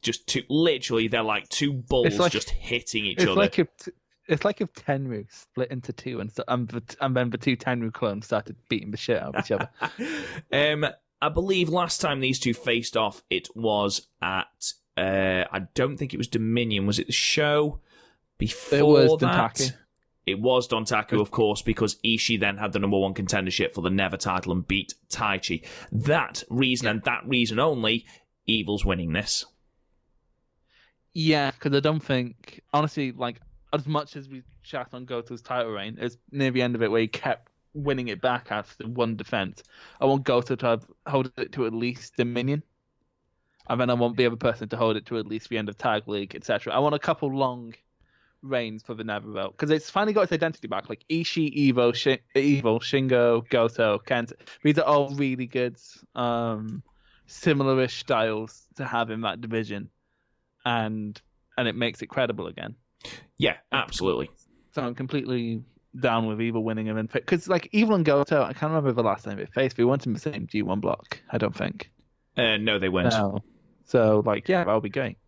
Just two, literally, they're like two bulls just hitting each other. It's like if Tenryu split into two and then the two Tenryu clones started beating the shit out of each other. I believe last time these two faced off, it was at, I don't think it was Dominion. Was it the show before it was that? Dontaku. It was Dontaku, of course, because Ishii then had the number one contendership for the Never title and beat Taichi. That reason and that reason only, Evil's winning this. Yeah, because I don't think, honestly, like, as much as we chat on Goto's title reign, it's near the end of it where he kept winning it back after one defense. I want Goto to hold it to at least Dominion. And then I want the other person to hold it to at least the end of Tag League, etc. I want a couple long reigns for the Never belt because it's finally got its identity back. Like Ishii, Evil, Shingo, Goto, Kenta. These are all really good, similar-ish styles to have in that division, and it makes it credible again. Yeah, absolutely. So I'm completely down with Evil winning him, because like Evil and Goto, I can't remember the last time they faced. We weren't in the same G1 block, I don't think. No, they weren't. No. So like, yeah, that'll be great.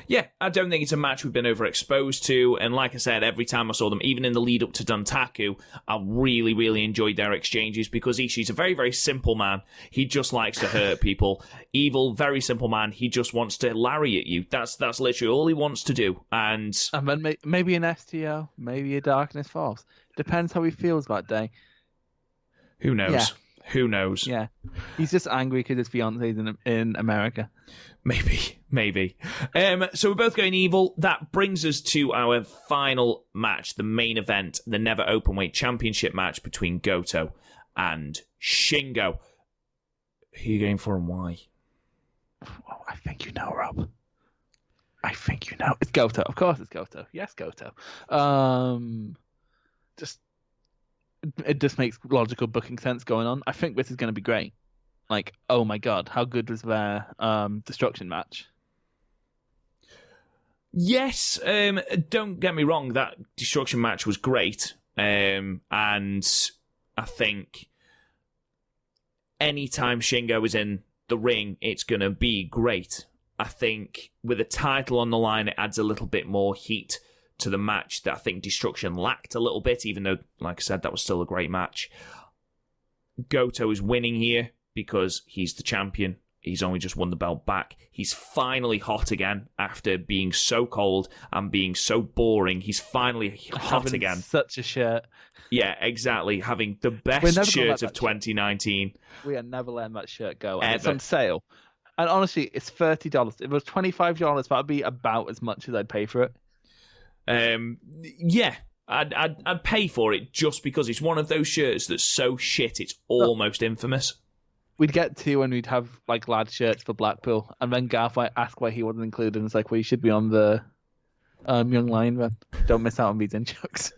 Yeah, I don't think it's a match we've been overexposed to, and like I said, every time I saw them, even in the lead up to Dontaku, I really, really enjoyed their exchanges because Ishii's a very, very simple man. He just likes to hurt people. Evil, very simple man. He just wants to lariat you. That's literally all he wants to do. And then maybe an STO, maybe a Darkness Falls. Depends how he feels that day. Who knows? Yeah. Who knows? Yeah. He's just angry because his fiance's in America. Maybe. So we're both going Evil. That brings us to our final match, the main event, the Never Openweight Championship match between Goto and Shingo. Who are you going for and why? Oh, I think you know, Rob. I think you know. It's Goto. Of course it's Goto. Yes, Goto. It just makes logical booking sense going on. I think this is going to be great. Like, oh my god, how good was their Destruction match? Yes, don't get me wrong, that Destruction match was great. And I think anytime Shingo is in the ring, it's going to be great. I think with a title on the line, it adds a little bit more heat to the match that I think Destruction lacked a little bit, even though, like I said, that was still a great match. Goto is winning here because he's the champion. He's only just won the belt back. He's finally hot again after being so cold and being so boring. He's finally hot again. Such a shirt. Yeah, exactly. Having the best shirt of 2019. We are never letting that shirt go. And it's on sale. And honestly, it's $30. If it was $25, that'd be about as much as I'd pay for it. Yeah, I'd pay for it just because it's one of those shirts that's so shit it's almost infamous. We'd get to when we'd have like lad shirts for Blackpool, and then Garth might ask why he wasn't included, and it's like, well, you should be on the Young Lion then. Don't miss out on these in-jokes.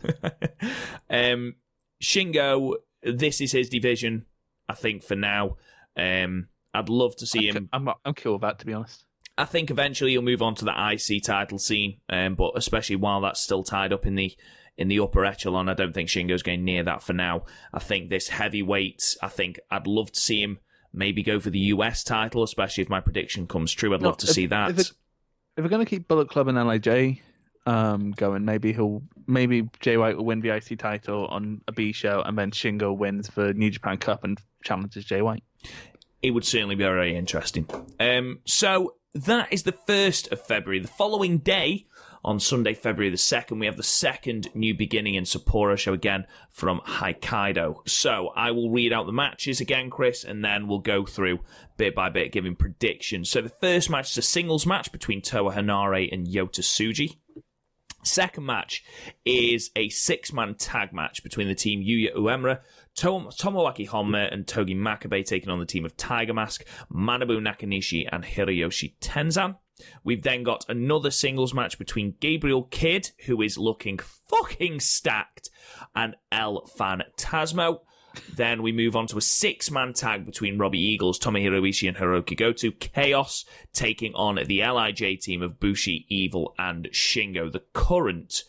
Shingo, this is his division, I think, for now. I'd love to see him. I'm cool with that, to be honest. I think eventually he'll move on to the IC title scene, but especially while that's still tied up in the upper echelon, I don't think Shingo's going near that for now. I think this heavyweight, I'd love to see him maybe go for the US title, especially if my prediction comes true. I'd love to see that. If we're going to keep Bullet Club and LIJ going, maybe Jay White will win the IC title on a B show, and then Shingo wins the New Japan Cup and challenges Jay White. It would certainly be very interesting. So that is the 1st of February. The following day, on Sunday, February the 2nd, we have the second New Beginning in Sapporo show again from Hokkaido. So I will read out the matches again, Chris, and then we'll go through bit by bit giving predictions. So the first match is a singles match between Toa Hanare and Yota Tsuji. Second match is a 6-man tag match between the team Yuya Uemura, Tomoaki Honma and Togi Makabe taking on the team of Tiger Mask, Manabu Nakanishi and Hiroyoshi Tenzan. We've then got another singles match between Gabriel Kidd, who is looking fucking stacked, and El Phantasmo. Then we move on to a 6-man tag between Robbie Eagles, Tomohiro Ishii and Hiroki Goto. Chaos taking on the LIJ team of Bushi, Evil and Shingo, the current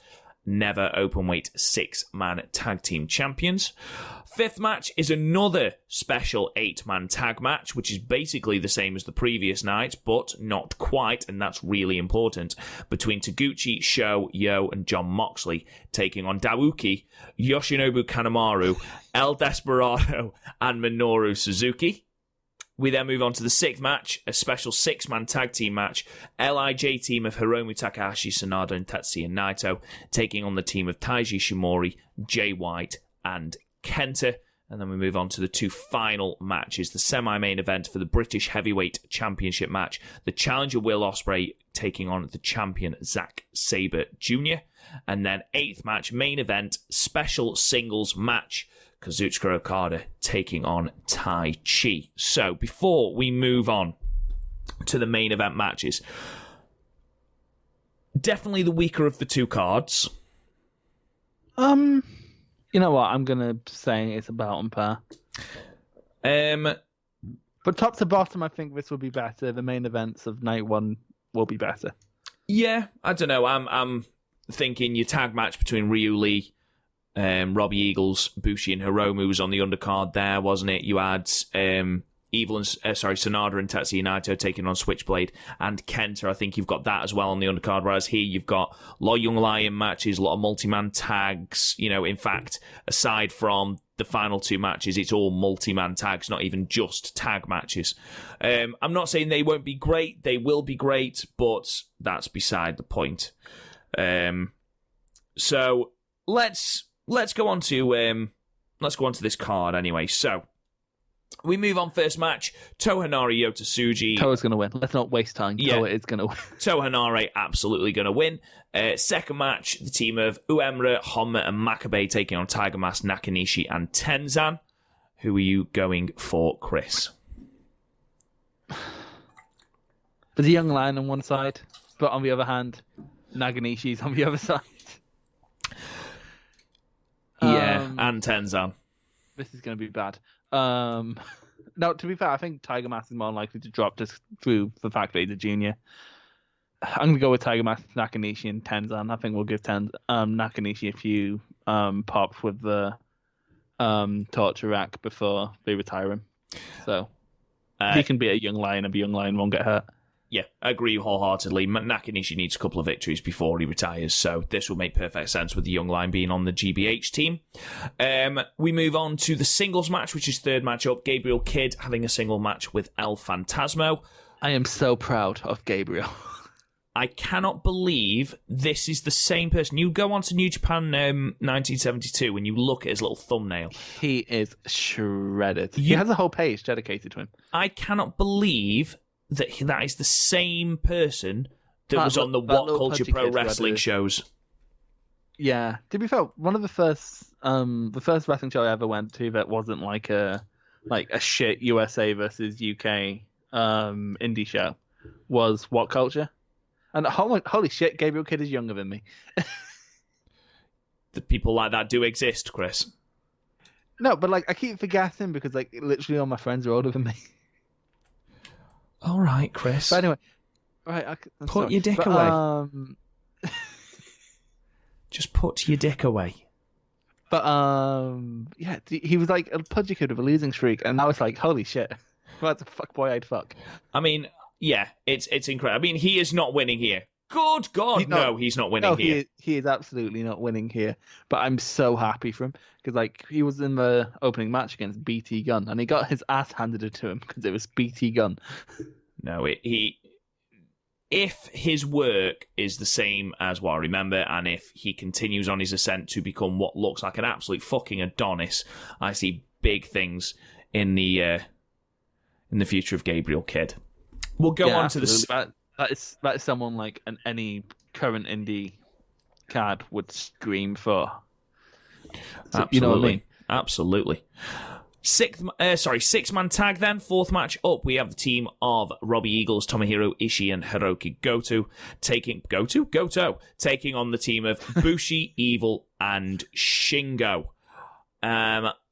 Never Openweight 6-man tag team champions. Fifth match is another special 8-man tag match, which is basically the same as the previous night, but not quite, and that's really important, between Taguchi, Sho, Yo, and John Moxley, taking on Daoki, Yoshinobu Kanemaru, El Desperado, and Minoru Suzuki. We then move on to the 6th match, a special 6-man tag team match. LIJ team of Hiromu Takahashi, Sanada, and Tetsuya Naito taking on the team of Taiji Shimori, Jay White, and Kenta. And then we move on to the 2 final matches. The semi-main event for the British Heavyweight Championship match. The challenger Will Ospreay taking on the champion Zack Sabre Jr. And then 8th match, main event, special singles match. Kazuchika Okada taking on Tai Chi. So before we move on to the main event matches, definitely the weaker of the two cards. You know what? I'm gonna say it's about on par. But top to bottom, I think this will be better. The main events of night one will be better. Yeah, I don't know. I'm thinking your tag match between Ryu Lee, Robbie Eagles, Bushi, and Hiromu was on the undercard there, wasn't it? You had Sonada and Tetsuya Naito taking on Switchblade and Kenta. I think you've got that as well on the undercard, whereas here you've got a lot of Young Lion matches, a lot of multi-man tags. In fact, aside from the final two matches, it's all multi-man tags, not even just tag matches. I'm not saying they won't be great. They will be great, but that's beside the point. So let's go on to this card anyway. So we move on. First match: Toa Henare, Yota Tsuji. Toa's going to win. Let's not waste time. Yeah. Toa is going to win. Toa Henare absolutely going to win. Second match: the team of Uemura, Honma, and Makabe taking on Tiger Mask, Nakanishi, and Tenzan. Who are you going for, Chris? There's a young lion on one side, but on the other hand, Nakanishi's on the other side. Yeah, and Tenzan. This is going to be bad. No, to be fair, I think Tiger Mask is more likely to drop just through the fact that he's a junior. I'm going to go with Tiger Mask, Nakanishi, and Tenzan. I think we'll give Nakanishi a few pops with the torture rack before they retire him. So he can be a young lion, and the young lion won't get hurt. Yeah, I agree wholeheartedly. Nakanishi needs a couple of victories before he retires, so this will make perfect sense with the young lion being on the GBH team. We move on to the singles match, which is third match up. Gabriel Kidd having a single match with El Phantasmo. I am so proud of Gabriel. I cannot believe this is the same person. You go on to New Japan 1972 and you look at his little thumbnail. He is shredded. He has a whole page dedicated to him. I cannot believe that is the same person that was on the What Culture Pro Wrestling shows. Yeah. To be fair, one of the first wrestling show I ever went to that wasn't like a shit USA versus UK indie show was What Culture. And holy shit, Gabriel Kidd is younger than me. The people like that do exist, Chris. No, but I keep forgetting because literally all my friends are older than me. All right, Chris. But anyway, right. Put your dick away. Just put your dick away. But yeah, he was like a pudgy kid with a losing streak, and I was like, holy shit, that's a fuck boy I'd fuck. I mean, yeah, it's incredible. I mean, he is not winning here. Good God, no, he's not winning here. He is absolutely not winning here. But I'm so happy for him because he was in the opening match against BT Gunn and he got his ass handed to him because it was BT Gunn. No, if his work is the same as what I remember, and if he continues on his ascent to become what looks like an absolute fucking Adonis, I see big things in the future of Gabriel Kidd. We'll go on to the. That is someone like any current indie card would scream for. So, absolutely, you know what I mean? Absolutely. Six-man tag then. Fourth match up, we have the team of Robbie Eagles, Tomohiro Ishii, and Hiroki Goto taking on the team of Bushi, Evil, and Shingo.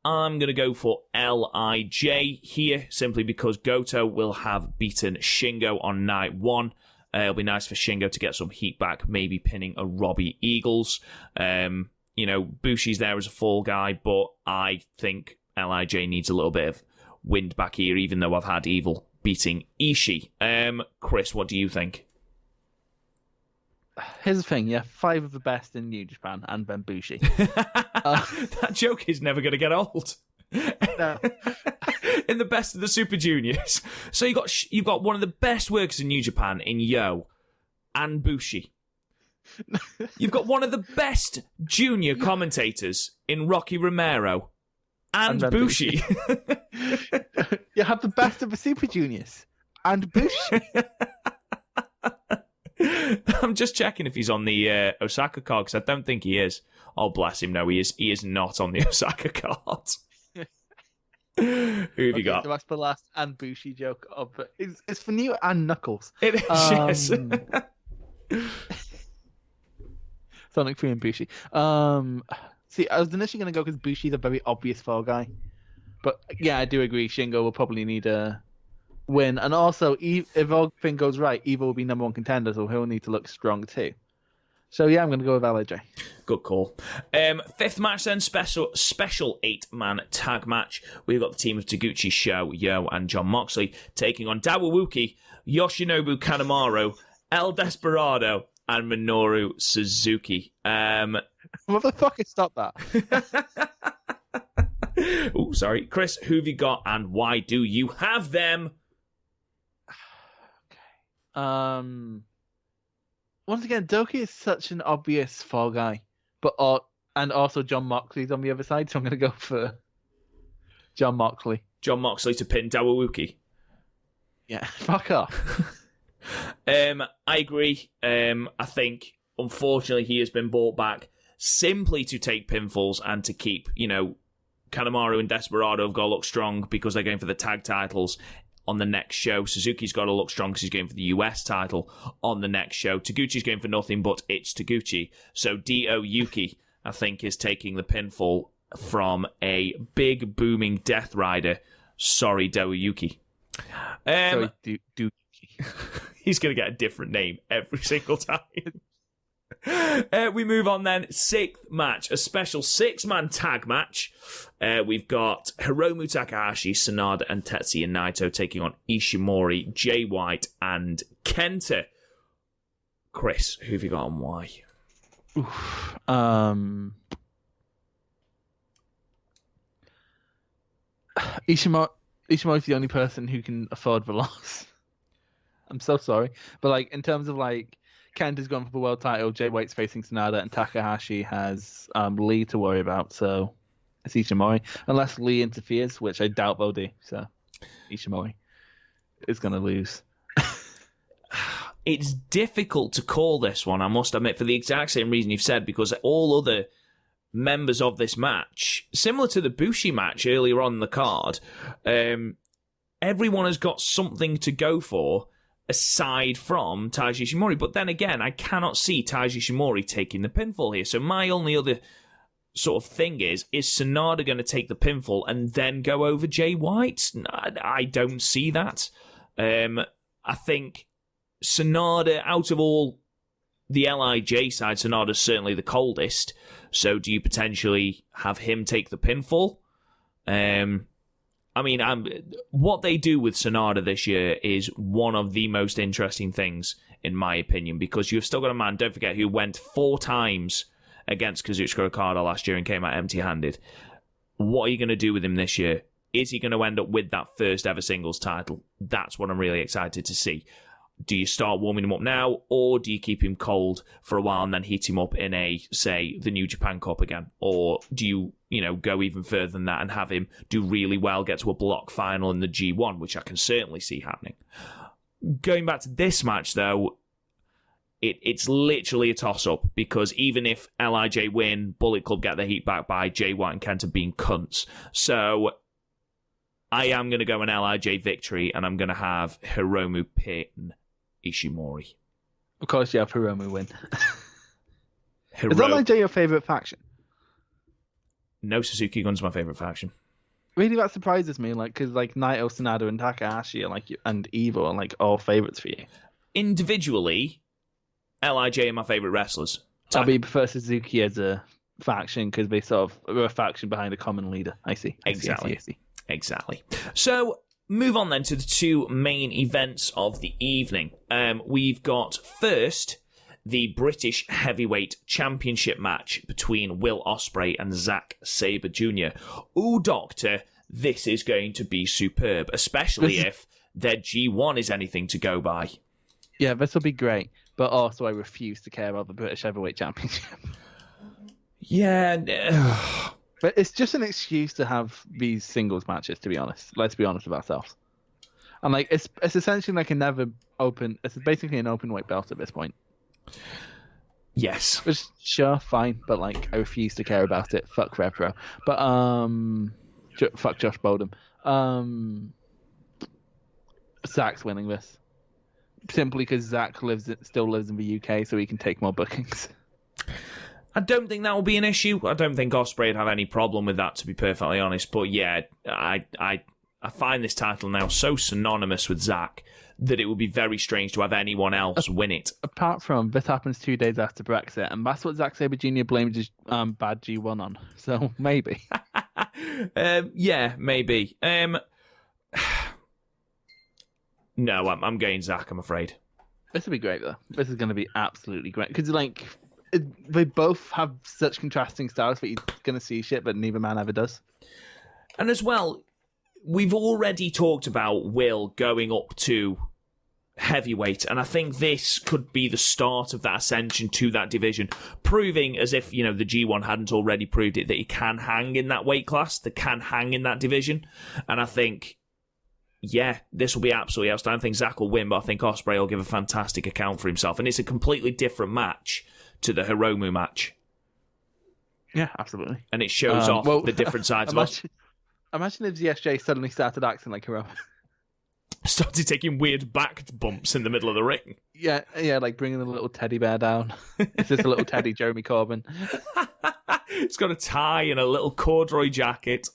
I'm going to go for LIJ here, simply because Goto will have beaten Shingo on night one. It'll be nice for Shingo to get some heat back, maybe pinning a Robbie Eagles. Bushi's there as a fall guy, but I think LIJ needs a little bit of wind back here, even though I've had Evil beating Ishii. Chris, what do you think? Here's the thing, 5 of the best in New Japan and then Bushi. That joke is never going to get old. No. In the best of the Super Juniors. So you've got one of the best workers in New Japan in Yo and Bushi. You've got one of the best junior commentators in Rocky Romero and Bushi. You have the best of the Super Juniors and Bushi. I'm just checking if he's on the Osaka card, because I don't think he is. Oh, bless him. No, he is not on the Osaka card. Who have you got? So that's the last and Bushi joke of it's for New and Knuckles. It is, yes. Sonic 3 and Bushi. See, I was initially going to go because Bushi's a very obvious fall guy. But yeah, I do agree. Shingo will probably need a win. And also, if everything goes right, Evo will be number one contender, so he'll need to look strong too. So yeah, I'm going to go with LAJ. Good call. Fifth match then, special 8-man tag match. We've got the team of Taguchi, Sho, Yo, and John Moxley taking on Dawawuki, Yoshinobu Kanemaru, El Desperado, and Minoru Suzuki. Motherfucker, stop that. Oh, sorry. Chris, who have you got and why do you have them? Okay. Once again, Doki is such an obvious fall guy, and also John Moxley's on the other side, so I'm going to go for John Moxley. John Moxley to pin Dawawuki. Yeah, fuck off. I agree. I think, unfortunately, he has been brought back simply to take pinfalls and to keep, Kanemaru and Desperado have got to look strong because they're going for the tag titles on the next show. Suzuki's got to look strong because he's going for the US title on the next show. Taguchi's going for nothing, but it's Taguchi. So D.O. Yuki, I think, is taking the pinfall from a big, booming Death Rider. Sorry, Do Yuki. Sorry, Do He's going to get a different name every single time. We move on then. Sixth match, a special 6-man tag match. We've got Hiromu Takahashi, Sanada, and Tetsuya Naito taking on Ishimori, Jay White, and Kenta. Chris, who have you got and why? Ishimori's the only person who can afford the loss. I'm so sorry, but in terms of Kenta's gone for the world title, Jay White's facing Sanada, and Takahashi has Lee to worry about, so it's Ishimori. Unless Lee interferes, which I doubt they'll do, so Ishimori is going to lose. It's difficult to call this one, I must admit, for the exact same reason you've said, because all other members of this match, similar to the Bushi match earlier on in the card, everyone has got something to go for aside from Taiji Ishimori. But then again, I cannot see Taiji Ishimori taking the pinfall here. So my only other sort of thing is Sanada going to take the pinfall and then go over Jay White? I don't see that. I think Sanada, out of all the LIJ side, Sanada's certainly the coldest. So do you potentially have him take the pinfall? What they do with Sanada this year is one of the most interesting things, in my opinion, because you've still got a man, don't forget, who went 4 times against Kazuchika Okada last year and came out empty-handed. What are you going to do with him this year? Is he going to end up with that first ever singles title? That's what I'm really excited to see. Do you start warming him up now, or do you keep him cold for a while and then heat him up in the New Japan Cup again? Or do you, go even further than that and have him do really well, get to a block final in the G1, which I can certainly see happening. Going back to this match, though, it's literally a toss-up, because even if LIJ win, Bullet Club get their heat back by Jay White and Kenta being cunts. So I am going to go an LIJ victory, and I'm going to have Hiromu pin Ishimori. Of course, you have Hiromu win. Is LIJ your favourite faction? No, Suzuki-gun's my favourite faction. Really, that surprises me. Because Naito, Sanada, and Takahashi are and Evo are all favourites for you. Individually, LIJ are my favourite wrestlers. But you prefer Suzuki as a faction because they sort of are a faction behind a common leader. I see. Exactly. So, move on then to the 2 main events of the evening. We've got first the British Heavyweight Championship match between Will Ospreay and Zack Sabre Jr. Ooh, Doctor, this is going to be superb, especially if their G1 is anything to go by. Yeah, this will be great, but also I refuse to care about the British Heavyweight Championship. Yeah, but it's just an excuse to have these singles matches, to be honest. Let's be honest with ourselves. And it's essentially it's basically an open weight belt at this point. Yes. Which, sure, fine, but like I refuse to care about it. Fuck Repro. But fuck Josh Bodum. Zach's winning this. Simply because Zach still lives in the UK, so he can take more bookings. I don't think that will be an issue. I don't think Ospreay would have any problem with that, to be perfectly honest. But yeah, I find this title now so synonymous with Zach that it would be very strange to have anyone else win it. Apart from, this happens 2 days after Brexit, and that's what Zack Sabre Jr. blamed his bad G1 on. So, maybe. Yeah, maybe. No, I'm going Zach, I'm afraid. This will be great, though. This is going to be absolutely great. Because, like, they both have such contrasting styles that you're going to see shit, but neither man ever does. And as well, we've already talked about Will going up to heavyweight, and I think this could be the start of that ascension to that division, proving, as if, you know, the G1 hadn't already proved it, that he can hang in that weight class, that can hang in that division. And I think, yeah, this will be absolutely outstanding. I think Zach will win, but I think Ospreay will give a fantastic account for himself. And it's a completely different match to the Hiromu match. Yeah, absolutely. And it shows off the different sides of us. Imagine if ZSJ suddenly started acting like Hiromu. Started taking weird back bumps in the middle of the ring. Yeah, like bringing a little teddy bear down. It's just a little teddy Jeremy Corbyn. It's got a tie and a little corduroy jacket.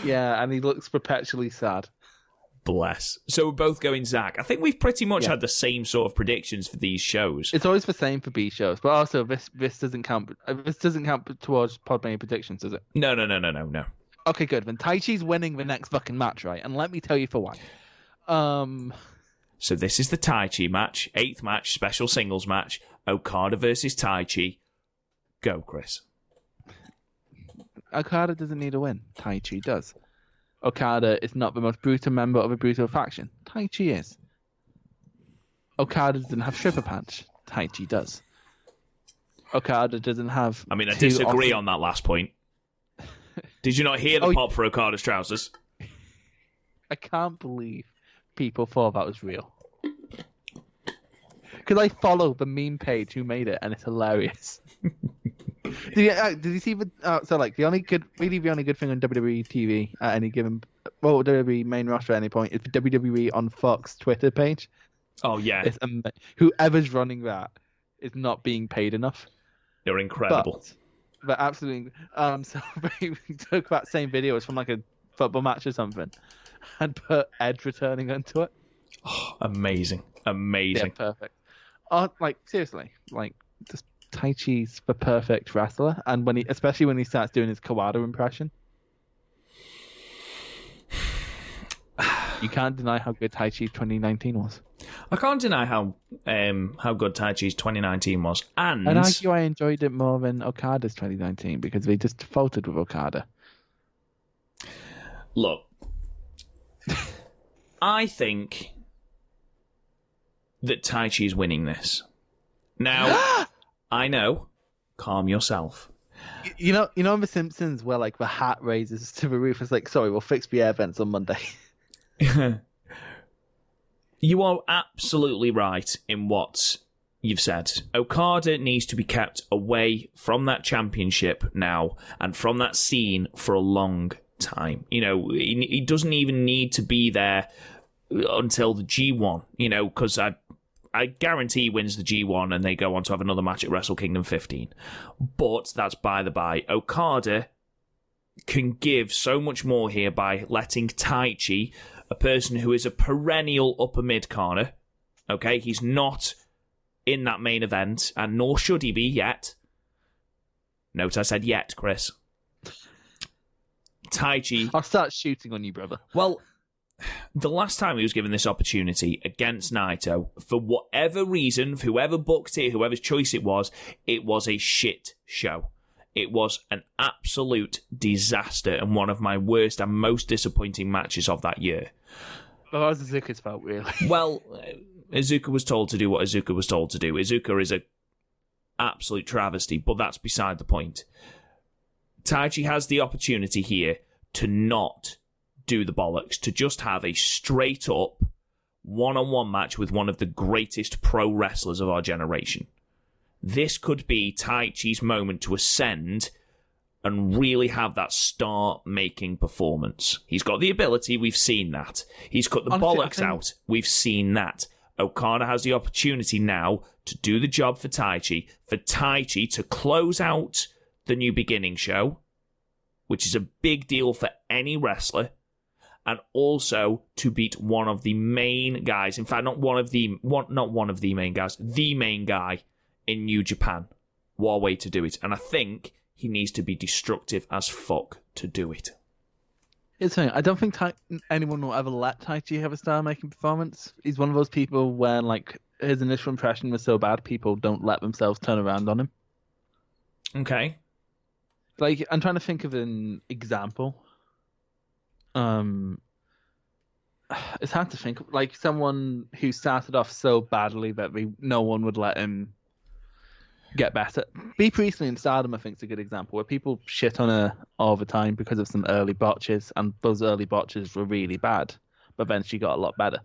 Yeah, and he looks perpetually sad. Bless. So we're both going Zach. I think we've pretty much had the same sort of predictions for these shows. It's always the same for B shows, but also this doesn't count. This doesn't count towards PodMania predictions, does it? No. Okay, good. Then Taichi's winning the next fucking match, right? And let me tell you for why. So this is the Taichi match, 8th match, special singles match. Okada versus Taichi. Go, Chris. Okada doesn't need a win. Taichi does. Okada is not the most brutal member of a brutal faction. Taichi is. Okada doesn't have stripper pants. Taichi does. Okada doesn't have... I mean, I disagree on that last point. Did you not hear the pop for Okada's trousers? I can't believe people thought that was real. Because I follow the meme page who made it, and it's hilarious. Did you see the... so, like, the only good thing on WWE TV at any given... Well, WWE main roster at any point is the WWE on Fox Twitter page. Oh, yeah. Whoever's running that is not being paid enough. They're incredible. But absolutely... So, we took that same video. It's from, like, a football match or something. And put Edge returning onto it. Oh, amazing. Yeah, perfect. Like, seriously. Like, just... Taichi's the perfect wrestler, and especially when he starts doing his Kawada impression, you can't deny how good Taichi's 2019 was. I can't deny how good Taichi's 2019 was, and I'd argue I enjoyed it more than Okada's 2019 because they just faltered with Okada. Look, I think that Taichi's winning this now. I know. Calm yourself. You know in The Simpsons where like the hat raises to the roof, it's like, sorry, we'll fix the air vents on Monday. You are absolutely right in what you've said. Okada needs to be kept away from that championship now and from that scene for a long time. You know, he doesn't even need to be there until the G1, you know, because I guarantee he wins the G1 and they go on to have another match at Wrestle Kingdom 15. But that's by the by. Okada can give so much more here by letting Taichi, a person who is a perennial upper mid-carder, okay, he's not in that main event, and nor should he be yet. Note I said yet, Chris. Taichi... I'll start shooting on you, brother. Well... The last time he was given this opportunity against Naito, for whatever reason, for whoever booked it, whoever's choice it was a shit show. It was an absolute disaster and one of my worst and most disappointing matches of that year. Well, that was Izuka's fault, really. Well, Izuka was told to do what Izuka was told to do. Izuka is an absolute travesty, but that's beside the point. Taichi has the opportunity here to not do the bollocks, to just have a straight up one-on-one match with one of the greatest pro wrestlers of our generation. this could be Taichi's moment to ascend and really have that star-making performance. He's got the ability, we've seen that. He's cut the bollocks out, we've seen that. Okada has the opportunity now to do the job for Taichi to close out the New Beginning show, which is a big deal for any wrestler, and also to beat one of the main guys. In fact, not one of the main guys, the main guy in New Japan. What a way to do it. And I think he needs to be destructive as fuck to do it. It's funny. I don't think anyone will ever let Taichi have a star-making performance. He's one of those people where, like, his initial impression was so bad, people don't let themselves turn around on him. Okay. Like, I'm trying to think of an example. It's hard to think. Like, someone who started off so badly that no one would let him get better. Bea Priestley in Stardom, I think, is a good example, where people shit on her all the time because of some early botches, and those early botches were really bad, but then she got a lot better.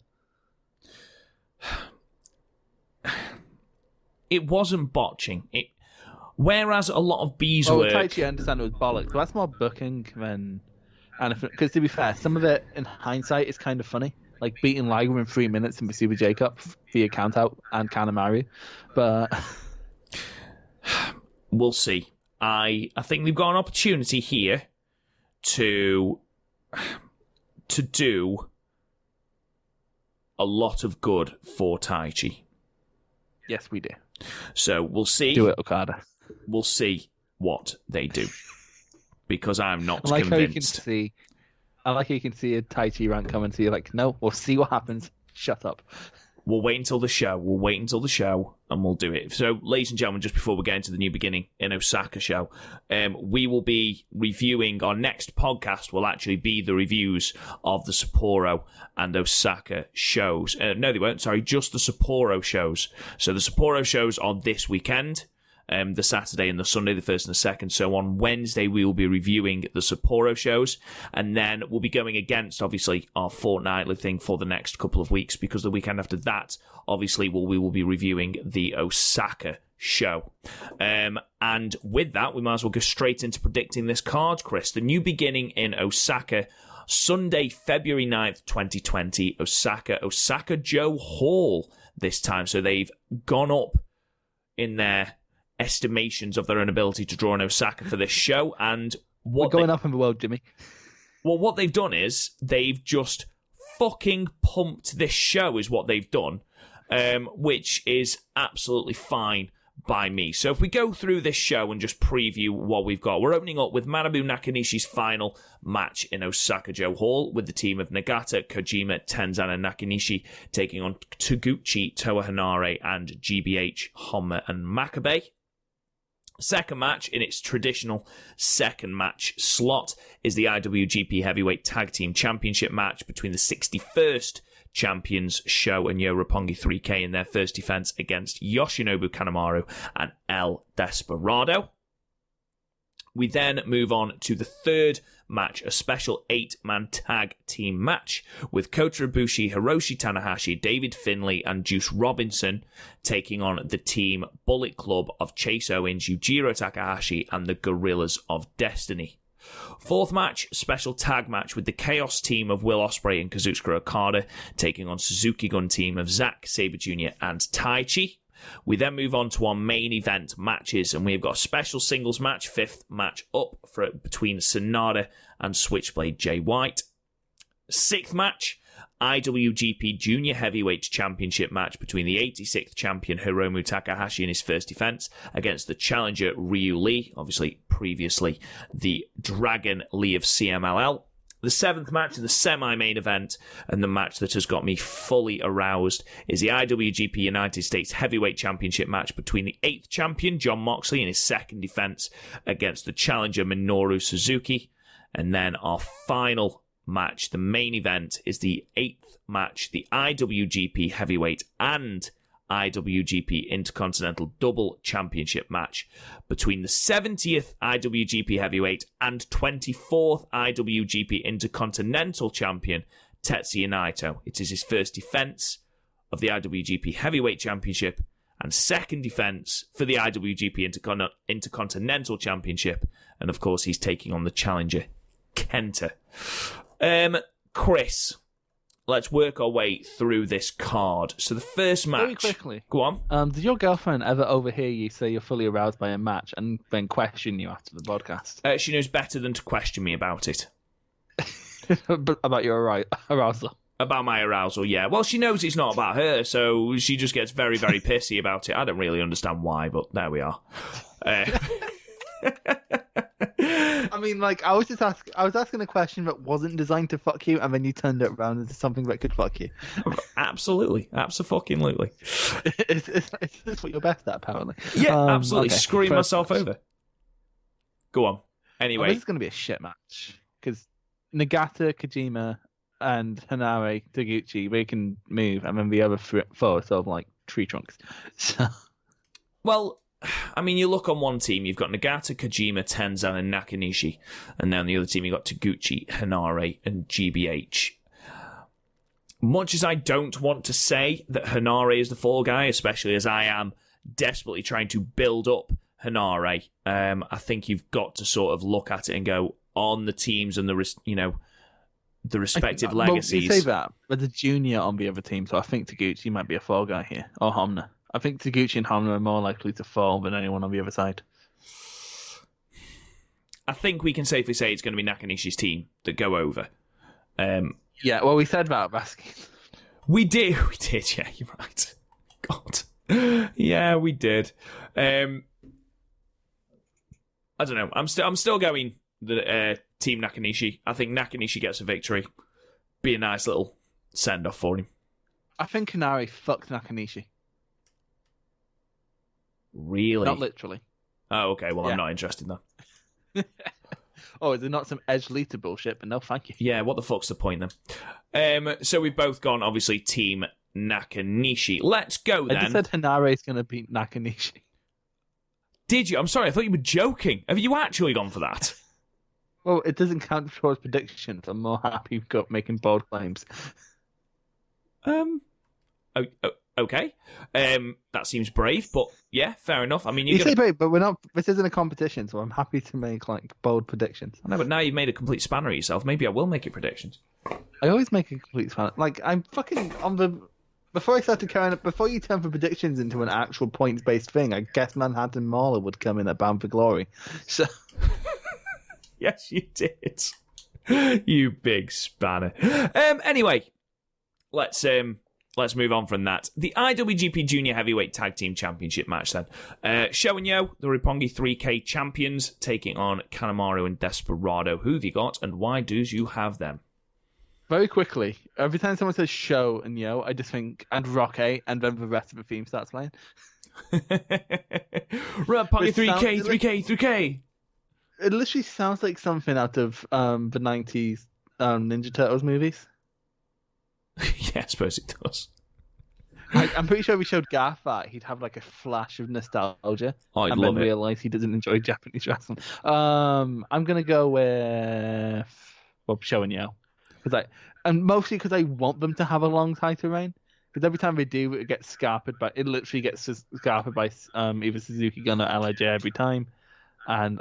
It wasn't botching. Whereas a lot of Bea's work... Taichi, I understand it was bollocks, but that's more booking than anything. Because to be fair, some of it, in hindsight, is kind of funny. Like beating Liger in 3 minutes in Pursuit of Jacob via countout and Kanemaru. But... We'll see. I think we've got an opportunity here to do a lot of good for Taichi. Yes, we do. So we'll see. Do it, Okada. We'll see what they do. Because I'm not convinced. I like how you can see a Taichi rant come and see like, no, we'll see what happens. Shut up. We'll wait until the show, and we'll do it. So, ladies and gentlemen, just before we get into the New Beginning in Osaka show, we will be reviewing, our next podcast will actually be the reviews of the Sapporo and Osaka shows. No, they won't, sorry, just the Sapporo shows. So the Sapporo shows are this weekend, the Saturday and the Sunday, the 1st and the 2nd. So on Wednesday, we will be reviewing the Sapporo shows, and then we'll be going against, obviously, our fortnightly thing for the next couple of weeks, because the weekend after that, obviously, we will be reviewing the Osaka show. And with that, we might as well go straight into predicting this card, Chris. The New Beginning in Osaka, Sunday, February 9th, 2020, Osaka Joe Hall this time. So they've gone up in their estimations of their own ability to draw in Osaka for this show, and we're going up in the world, Jimmy. Well, what they've done is they've just fucking pumped this show, is what they've done, which is absolutely fine by me. So if we go through this show and just preview what we've got, we're opening up with Manabu Nakanishi's final match in Osaka Joe Hall with the team of Nagata, Kojima, Tenzan, and Nakanishi taking on Taguchi, Toa Hanare, and GBH, Honma, and Makabe. Second match, in its traditional second match slot, is the IWGP Heavyweight Tag Team Championship match between the 61st champions Sho and Yo Roppongi 3K in their first defense against Yoshinobu Kanemaru and El Desperado. We then move on to the third match, a special 8-man tag team match with Kota Ibushi, Hiroshi Tanahashi, David Finlay, and Juice Robinson taking on the team Bullet Club of Chase Owens, Yujiro Takahashi, and the Gorillas of Destiny. Fourth match, special tag match with the Chaos team of Will Ospreay and Kazuchika Okada taking on Suzuki-gun team of Zack Sabre Jr. and Taichi. We then move on to our main event matches, and we've got a special singles match, fifth match up between Sonata and Switchblade Jay White. Sixth match, IWGP Junior Heavyweight Championship match between the 86th champion Hiromu Takahashi in his first defense against the challenger Ryu Lee, obviously previously the Dragon Lee of CMLL. The seventh match is the semi-main event, and the match that has got me fully aroused is the IWGP United States Heavyweight Championship match between the 8th champion, Jon Moxley, in his second defense against the challenger Minoru Suzuki. And then our final match, the main event, is the 8th match, the IWGP Heavyweight and IWGP Intercontinental Double Championship match between the 70th IWGP Heavyweight and 24th IWGP Intercontinental Champion Tetsuya Naito. It is his first defense of the IWGP Heavyweight Championship and second defense for the IWGP Intercontinental Championship. And of course, he's taking on the challenger, Kenta. Chris, let's work our way through this card. So the first match... Very quickly. Go on. Did your girlfriend ever overhear you say you're fully aroused by a match and then question you after the podcast? She knows better than to question me about it. About your arousal? About my arousal, yeah. Well, she knows it's not about her, so she just gets very, very pissy about it. I don't really understand why, but there we are. I mean, like, I was asking a question that wasn't designed to fuck you, and then you turned it around into something that could fuck you. Absolutely. Abso-fucking-lutely. It's what you're best at, apparently. Yeah, absolutely. Okay. Screwing myself over. Go on. Anyway. This is going to be a shit match, because Nagata, Kojima, and Hanare Taguchi, they can move, and then the other four are sort of like tree trunks. So... Well... I mean, you look on one team, you've got Nagata, Kojima, Tenzan, and Nakanishi. And then on the other team, you've got Taguchi, Hanare, and GBH. Much as I don't want to say that Hanare is the fall guy, especially as I am desperately trying to build up Hanare, I think you've got to sort of look at it and go on the teams and the respective legacies. Well, you say that, but the junior on the other team, so I think Taguchi might be a fall guy here, or Homna. I think Taguchi and Homna are more likely to fall than anyone on the other side. I think we can safely say it's going to be Nakanishi's team that go over. Yeah, well, we said that basket. We did, yeah, you're right. God. Yeah, we did. I don't know. I'm still going the Team Nakanishi. I think Nakanishi gets a victory. Be a nice little send-off for him. I think Hanare fucked Nakanishi. Really? Not literally. Oh, okay. Well, yeah. I'm not interested then. Oh, is it not some Edge Lita bullshit? But no, thank you. Yeah, what the fuck's the point then? So we've both gone, obviously, Team Nakanishi. Let's go then. I just said Hanare is going to beat Nakanishi. Did you? I'm sorry, I thought you were joking. Have you actually gone for that? Well, it doesn't count towards predictions. I'm more happy making bold claims. Okay. That seems brave, but yeah, fair enough. I mean, you say brave, but we're not. This isn't a competition, so I'm happy to make like bold predictions. I know, but now you've made a complete spanner of yourself. Maybe I will make your predictions. I always make a complete spanner. Like I'm fucking on the. Before I started carrying it, before you turn for predictions into an actual points-based thing, I guess Manhattan Mauler would come in at Bound for Glory. So. Yes, you did. You big spanner. Anyway, let's move on from that. The IWGP Junior Heavyweight Tag Team Championship match then. Sho and Yo, the Roppongi 3K champions, taking on Kanemaru and Desperado. Who have you got, and why do you have them? Very quickly, every time someone says Sho and Yo, I just think, and Rocky, and then the rest of the theme starts playing. Roppongi 3K. It literally sounds like something out of the 90s Ninja Turtles movies. Yeah, I suppose it does. I'm pretty sure we showed Garth that he'd have like a flash of nostalgia. Oh, I'd and love then it. realize he doesn't enjoy Japanese wrestling. I'm gonna go with Sho and Yo, and mostly because I want them to have a long title reign. Because every time they do, it gets scarpered by. It literally gets scarpered by either Suzuki-gun or LIJ every time, and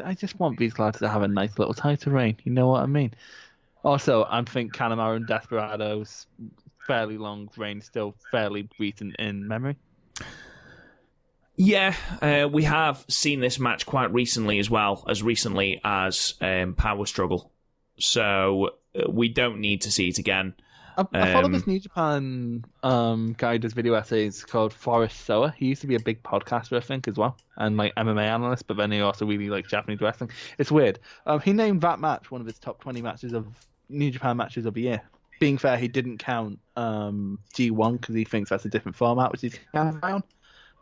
I just want these lads to have a nice little title reign. You know what I mean? Also, I think Kanemaru and Desperado's fairly long reign is still fairly recent in memory. Yeah, we have seen this match quite recently as well, as recently as Power Struggle. So we don't need to see it again. I follow this New Japan guy who does video essays called Forrest Soa. He used to be a big podcaster, I think, as well, and like MMA analyst, but then he also really likes Japanese wrestling. It's weird. He named that match one of his top 20 matches of New Japan matches of the year. Being fair, he didn't count G1 because he thinks that's a different format, which he's counting down.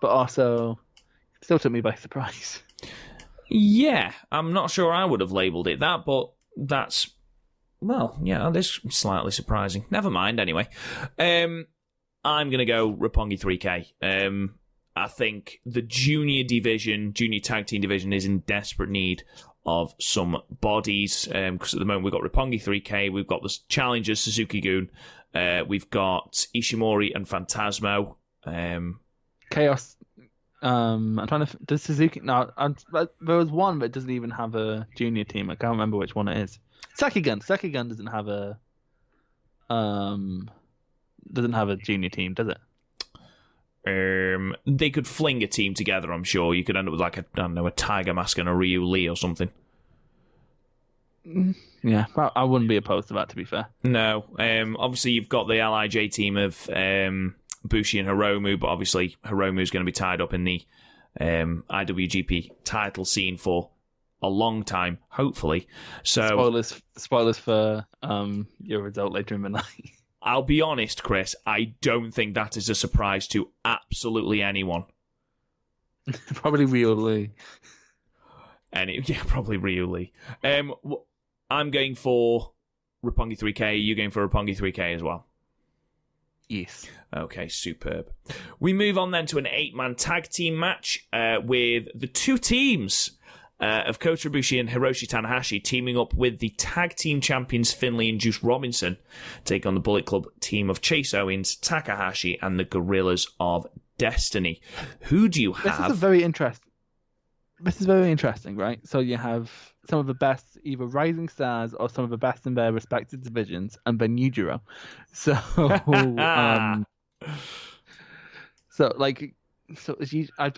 But also, it still took me by surprise. Yeah, I'm not sure I would have labelled it that, but that's... Well, yeah, that's slightly surprising. Never mind, anyway. I'm going to go Roppongi 3K. I think the junior tag team division is in desperate need of some bodies. Because at the moment we've got Roppongi 3K, we've got the challengers, Suzuki-gun, we've got Ishimori and Phantasmo. Chaos. I'm trying to. Does Suzuki? No, there was one, but it doesn't even have a junior team. I can't remember which one it is. Suzuki-gun. Suzuki-gun doesn't have a junior team, does it? They could fling a team together. I'm sure you could end up with like a Tiger Mask and a Ryu Lee or something. Yeah, well, I wouldn't be opposed to that. To be fair. No. Obviously you've got the LIJ team of Bushi and Hiromu, but obviously Hiromu's going to be tied up in the IWGP title scene for a long time, hopefully. So spoilers for your result later in the night. I'll be honest, Chris, I don't think that is a surprise to absolutely anyone. Probably Ryu Lee. Probably Ryu Lee. I'm going for Roppongi 3K. You're going for Roppongi 3K as well? Yes. Okay, superb. We move on then to an 8-man tag team match with the two teams of Kota Ibushi and Hiroshi Tanahashi teaming up with the tag team champions Finlay and Juice Robinson, take on the Bullet Club team of Chase Owens, Takahashi, and the Gorillas of Destiny. Who do you have? This is very interesting, right? So you have some of the best, either rising stars or some of the best in their respective divisions, and then Yujiro. So,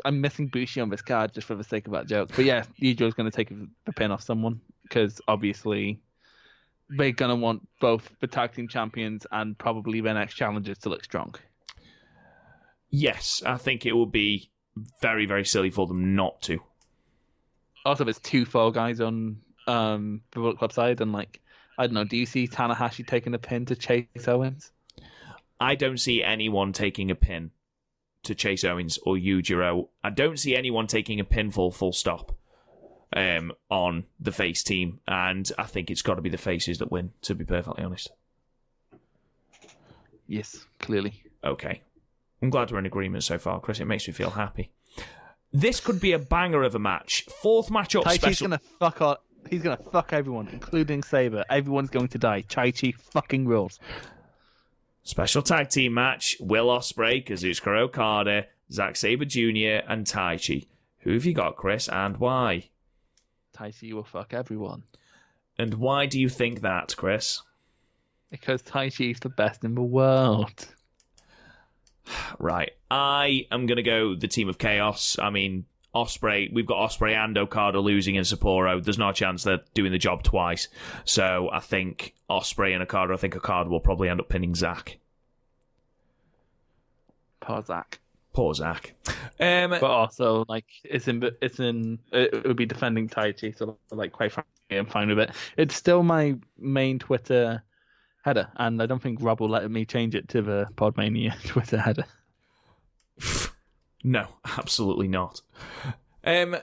I'm missing Bushi on this card just for the sake of that joke. But yeah, Yujiro's going to take the pin off someone because obviously they're going to want both the tag team champions and probably their next challengers to look strong. Yes, I think it would be very, very silly for them not to. Also, there's 2 fall guys on the Bullet Club side, and I don't know, do you see Tanahashi taking a pin to Chase Owens? I don't see anyone taking a pin to Chase Owens or Yujiro. I don't see anyone taking a pinfall full stop on the face team, and I think it's got to be the faces that win, to be perfectly honest. Yes, clearly. Okay. I'm glad we're in agreement so far, Chris. It makes me feel happy. This could be a banger of a match. 4th match up special. He's gonna fuck everyone, including Sabre. Everyone's going to die. Chi fucking rules. Special tag team match. Will Ospreay, Kazuchika Okada, Zack Sabre Jr. and Taichi. Who have you got, Chris, and why? Taichi will fuck everyone. And why do you think that, Chris? Because Taichi is the best in the world. Right. I am going to go the team of Chaos. I mean, Ospreay, we've got Ospreay and Okada losing in Sapporo. There's no chance they're doing the job twice. So I think Ospreay and Okada, I think Okada will probably end up pinning Zack. Poor Zack. But also, it would be defending Taichi, so quite frankly, I'm fine with it. It's still my main Twitter header, and I don't think Rob will let me change it to the PodMania Twitter header. No, absolutely not. 5th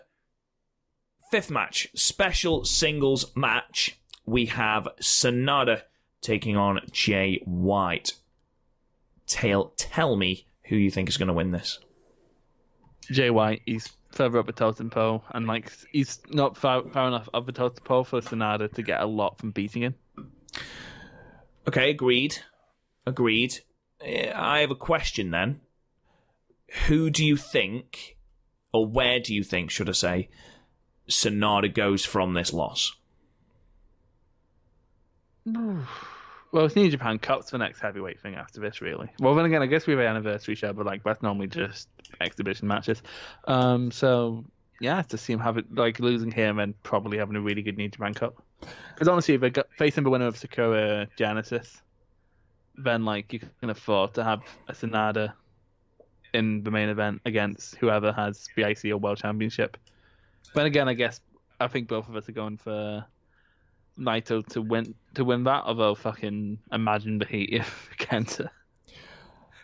match, special singles match. We have Sanada taking on Jay White. Tell me who you think is going to win this. Jay White, he's further up the totem pole, and he's not far enough up the totem pole for Sanada to get a lot from beating him. Okay, agreed. I have a question then. Who do you think, or where do you think, should I say, Sanada goes from this loss? Well, it's New Japan Cup's the next heavyweight thing after this, really. Well, then again, I guess we have an anniversary show, but that's normally just exhibition matches. So, yeah, to see him have it, losing here and then probably having a really good New Japan Cup. Because honestly, if they're facing the winner of Sakura Genesis, then you can afford to have a Sanada in the main event against whoever has the IC or World Championship. But again, I think both of us are going for Naito to win that. Although fucking imagine the heat if Kenta.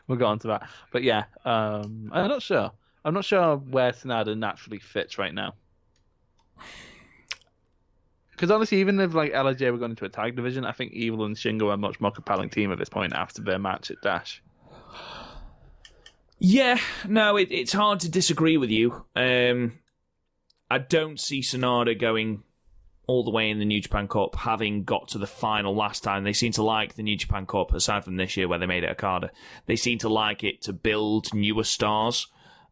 We'll go on to that. But yeah, I'm not sure. I'm not sure where Sanada naturally fits right now. Because honestly, even if LIJ were going into a tag division, I think Evil and Shingo are a much more compelling team at this point after their match at Dash. Yeah, no, it's hard to disagree with you. I don't see Sanada going all the way in the New Japan Cup, having got to the final last time. They seem to like the New Japan Cup, aside from this year where they made it Okada. They seem to like it to build newer stars.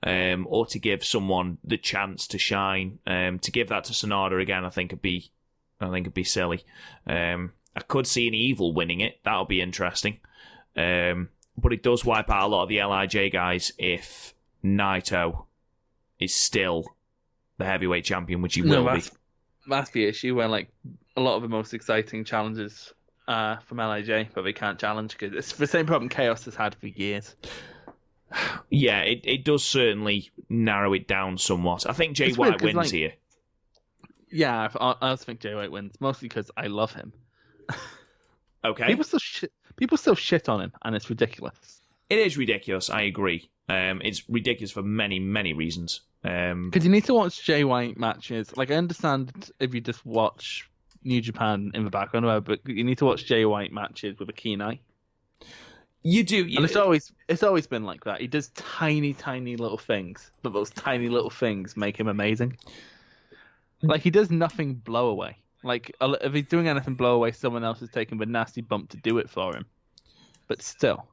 or to give someone the chance to shine. To give that to Sonata again, I think it'd be silly. I could see an Evil winning it. That'll be interesting. But it does wipe out a lot of the LIJ guys if Naito is still the heavyweight champion, which he will be. That's the issue where like a lot of the most exciting challenges are from LIJ, but they can't challenge because it's the same problem Chaos has had for years. Yeah, it does certainly narrow it down somewhat. I think Jay White wins here. Yeah, I also think Jay White wins, mostly because I love him. Okay. People still shit on him, and it's ridiculous. It is ridiculous, I agree. It's ridiculous for many, many reasons. Because you need to watch Jay White matches. Like, I understand if you just watch New Japan in the background, but you need to watch Jay White matches with a keen eye. You do. And it's always been like that. He does tiny, tiny little things, but those tiny little things make him amazing. Like, he does nothing blow away. Like, if he's doing anything blow away, someone else is taking the nasty bump to do it for him. But still.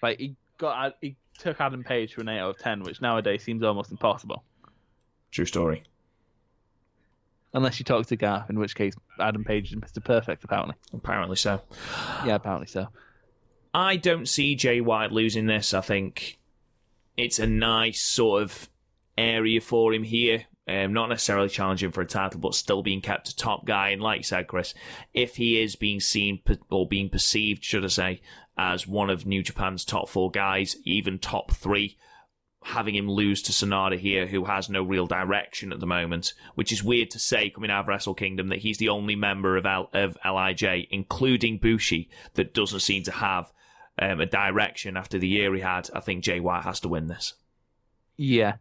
Like, he took Adam Page for an 8 out of 10, which nowadays seems almost impossible. True story. Unless you talk to Garth, in which case Adam Page is Mr. Perfect, apparently. Apparently so. Yeah, apparently so. I don't see Jay White losing this. I think it's a nice sort of area for him here. Not necessarily challenging for a title, but still being kept a top guy. And like you said, Chris, if he is being seen or being perceived, should I say, as one of New Japan's top 4 guys, even top 3, having him lose to Sonata here, who has no real direction at the moment, which is weird to say coming out of Wrestle Kingdom that he's the only member of LIJ, including Bushi, that doesn't seem to have a direction after the year he had. I think Jay White has to win this. Yeah.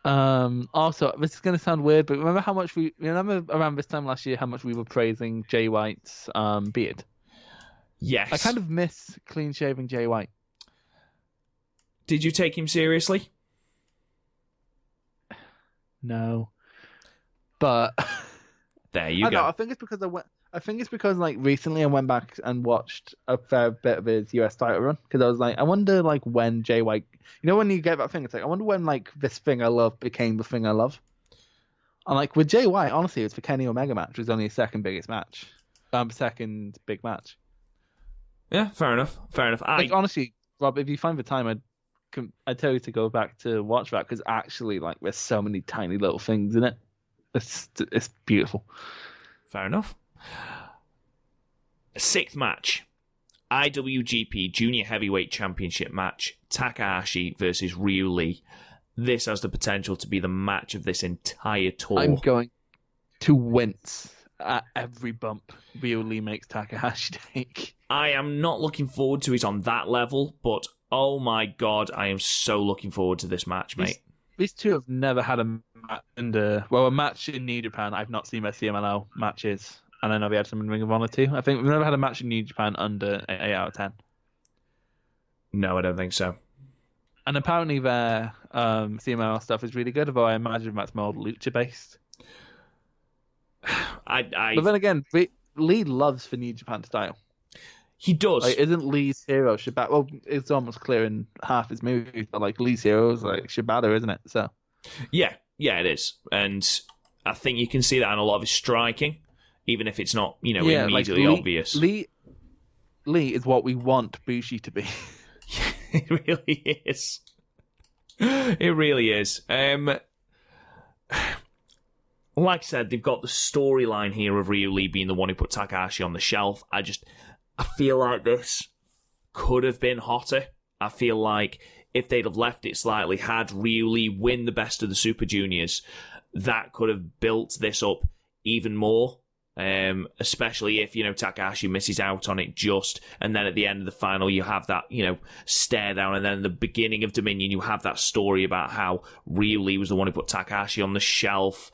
Also, this is going to sound weird, but remember around this time last year how much we were praising Jay White's beard? Yes. I kind of miss clean-shaving Jay White. Did you take him seriously? No. But there you go. I think it's because like recently I went back and watched a fair bit of his US title run because I was like, I wonder like when Jay White, when you get that thing, it's like I wonder when like this thing I love became the thing I love. And like with Jay White, honestly, it's the Kenny Omega match was only his second big match. Yeah, fair enough. Like, honestly, Rob, if you find the time, I'd tell you to go back to watch that because actually, like, there's so many tiny little things in it. It's beautiful. Fair enough. 6th match. IWGP Junior Heavyweight Championship match. Takahashi versus Ryu Lee. This has the potential to be the match of this entire tour. I'm going to wince at every bump Ryu Lee makes Takahashi take. I am not looking forward to it on that level, but oh my god, I am so looking forward to this match, mate. These two have never had a match in New Japan. I've not seen their CMLL matches, and I know they had some in Ring of Honor too. I think we've never had a match in New Japan under 8 out of 10. No, I don't think so. And apparently their CMLL stuff is really good, although I imagine that's more lucha based. But then again, Lee loves the New Japan style. He does. Like, isn't Lee's hero Shibata? Well, it's almost clear in half his movies, but like Lee's hero is like Shibata, isn't it? So. Yeah, it is, and I think you can see that in a lot of his striking, even if it's not, immediately obvious. Lee is what we want Bushi to be. It really is. It really is. Like I said, they've got the storyline here of Ryu Lee being the one who put Takahashi on the shelf. I feel like this could have been hotter. I feel like if they'd have left it slightly, had Ryu Lee win the best of the Super Juniors, that could have built this up even more. Especially if, Takahashi misses out on it and then at the end of the final you have that, stare down, and then in the beginning of Dominion you have that story about how Ryu Lee was the one who put Takahashi on the shelf.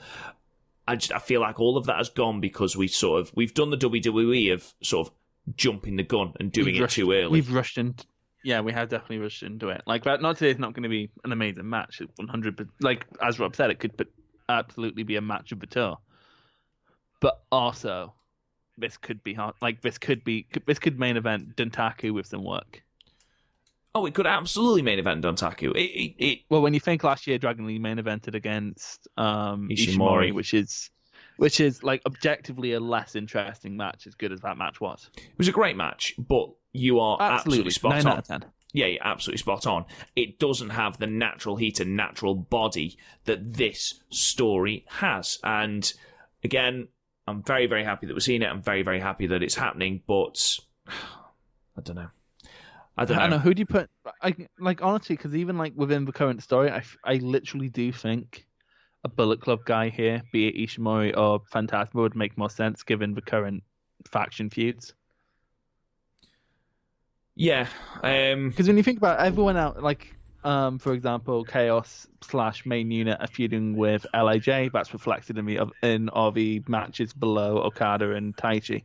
I feel like all of that has gone because we've done the WWE of sort of jumping the gun and doing it too early. We've rushed into, yeah, we have definitely rushed into it. Like, not today is not going to be an amazing match. 100%, like as Rob said, it could absolutely be a match of the tour. But also, this could be hard. Like this could main event Duntaku with some work. Oh, it could absolutely main event Dontaku. Well, when you think last year Dragon Lee main evented against Ishimori, which is like objectively a less interesting match, as good as that match was. It was a great match, but you are absolutely spot 9 on. out of 10. Yeah, you're absolutely spot on. It doesn't have the natural heat and natural body that this story has. And again, I'm very, very happy that we're seeing it. I'm very, very happy that it's happening, but I don't know. I don't know. Who do you put? Honestly, because even like within the current story, I literally do think a Bullet Club guy here, be it Ishimori or Phantasma, would make more sense given the current faction feuds. Yeah, because when you think about everyone out, for example, Chaos / Main Unit are feuding with LIJ. That's reflected in the matches below Okada and Taichi.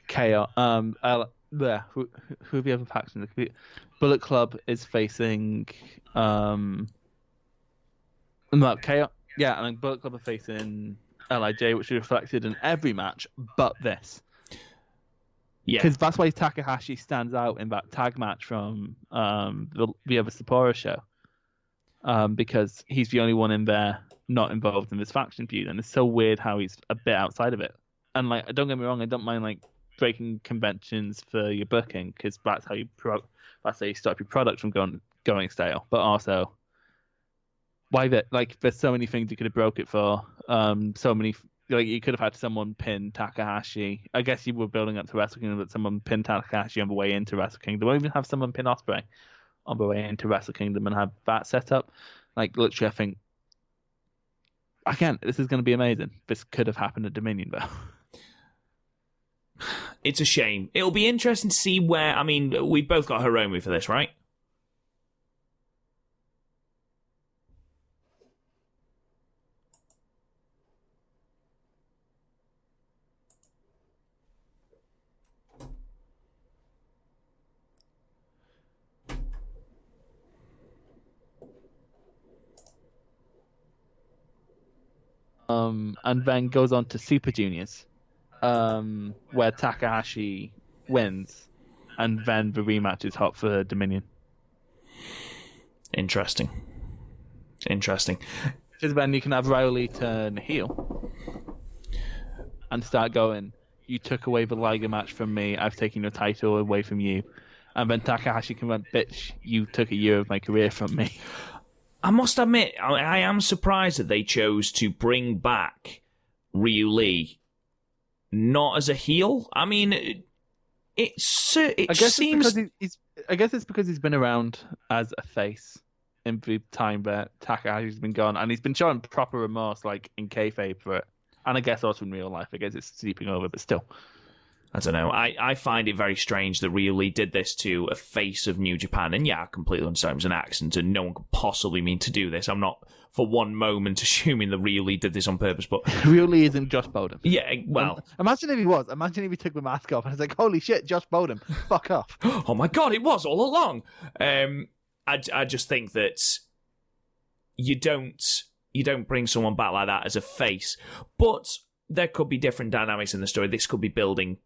Chaos, who are the other factions? Bullet Club is facing Chaos. Yeah, and Bullet Club are facing LIJ, which is reflected in every match but this. Yeah, because that's why Takahashi stands out in that tag match from the other Sapporo show, because he's the only one in there not involved in this faction feud, and it's so weird how he's a bit outside of it. And don't get me wrong, I don't mind breaking conventions for your booking, because that's how you stop your product from going stale. But also, why there's so many things you could have broke it for. So many. You could have had someone pin Takahashi. I guess you were building up to Wrestle Kingdom, but someone pin Takahashi on the way into Wrestle Kingdom. Or even have someone pin Ospreay on the way into Wrestle Kingdom and have that set up. Literally, I think, again, this is going to be amazing. This could have happened at Dominion, though. It's a shame. It'll be interesting to see where... I mean, we've both got Hiromu for this, right? And then goes on to Super Juniors, where Takahashi wins, and then the rematch is hot for Dominion. Interesting. Because then you can have Riley turn heel and start going, you took away the Liger match from me, I've taken your title away from you. And then Takahashi can run, bitch, you took a year of my career from me. I must admit, I am surprised that they chose to bring back Ryu Lee not as a heel. I mean, it seems... I guess it's because he's been around as a face in the time that Takahashi's been gone, and he's been showing proper remorse, in kayfabe for it. And I guess also in real life, I guess it's sleeping over, but still. I don't know. I find it very strange that Ryu Lee did this to a face of New Japan. And yeah, I completely understand it was an accident and no one could possibly mean to do this. I'm not for one moment assuming that Ryu Lee did this on purpose, but... Ryu Lee isn't Josh Bowden. Yeah, well... Imagine if he was. Imagine if he took the mask off and it's like, holy shit, Josh Bowden, fuck off. Oh my god, it was all along. I just think that you don't bring someone back like that as a face. But there could be different dynamics in the story. This could be building...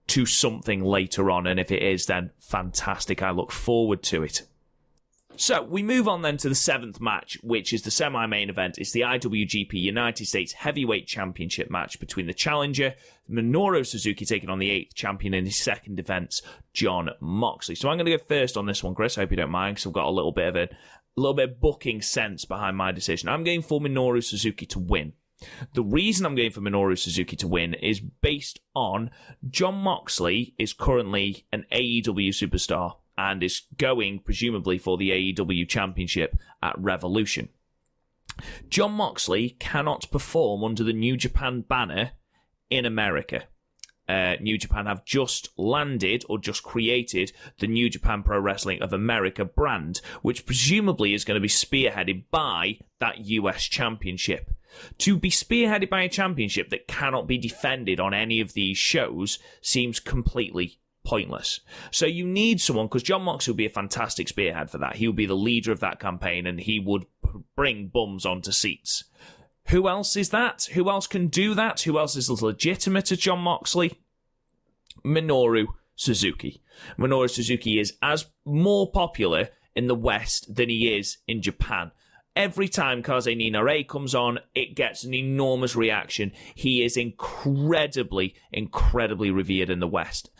to something later on, and if it is, then fantastic. I look forward to it. So, we move on then to the 7th match, which is the semi-main event. It's the IWGP United States Heavyweight Championship match between the challenger, Minoru Suzuki, taking on the 8th champion in his second defense, Jon Moxley. So I'm going to go first on this one, Chris. I hope you don't mind, because I've got a little bit of booking sense behind my decision. I'm going for Minoru Suzuki to win. The reason I'm going for Minoru Suzuki to win is based on Jon Moxley is currently an AEW superstar and is going, presumably, for the AEW Championship at Revolution. Jon Moxley cannot perform under the New Japan banner in America. New Japan have just landed or just created the New Japan Pro Wrestling of America brand, which presumably is going to be spearheaded by that US Championship. To be spearheaded by a championship that cannot be defended on any of these shows seems completely pointless. So you need someone, because Jon Moxley would be a fantastic spearhead for that. He would be the leader of that campaign and he would bring bums onto seats. Who else is that? Who else can do that? Who else is as legitimate as Jon Moxley? Minoru Suzuki. Minoru Suzuki is as more popular in the West than he is in Japan. Every time Kaze ni Nare comes on, it gets an enormous reaction. He is incredibly, incredibly revered in the West.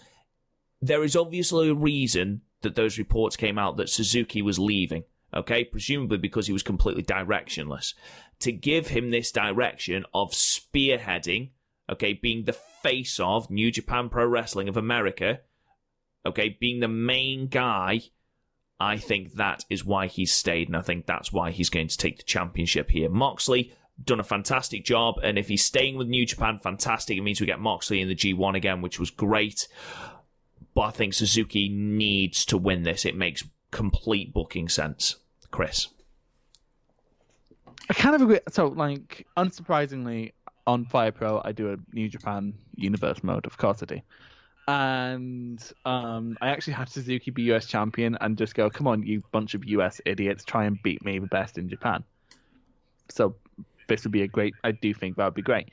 There is obviously a reason that those reports came out that Suzuki was leaving, okay? Presumably because he was completely directionless. To give him this direction of spearheading, okay, being the face of New Japan Pro Wrestling of America, okay, being the main guy, I think that is why he's stayed, and I think that's why he's going to take the championship here. Moxley, done a fantastic job, and if he's staying with New Japan, fantastic. It means we get Moxley in the G1 again, which was great. But I think Suzuki needs to win this. It makes complete booking sense. Chris? I kind of agree. So, like, unsurprisingly, on Fire Pro, I do a New Japan Universe mode, of course I do. And I actually had Suzuki be US champion and just go, come on, you bunch of US idiots, try and beat me the best in Japan. So this would be I do think that would be great.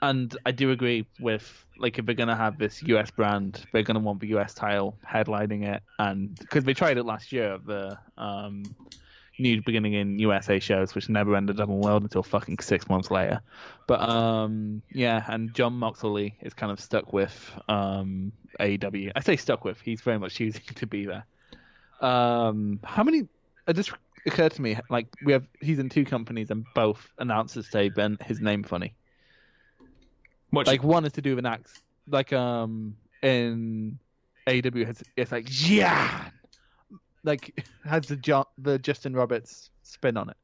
And I do agree with, like, if they're going to have this US brand, they're going to want the US title headlining it. And because they tried it last year at the New Beginning in USA shows, which never ended up on World until fucking 6 months later. But yeah, and John Moxley is kind of stuck with AEW. I say stuck with, he's very much choosing to be there. How many? It just occurred to me, like, he's in two companies and both announcers say his name funny. Like, one is to do with an axe. Like, in AEW, it's like, yeah! Like, has the Justin Roberts spin on it.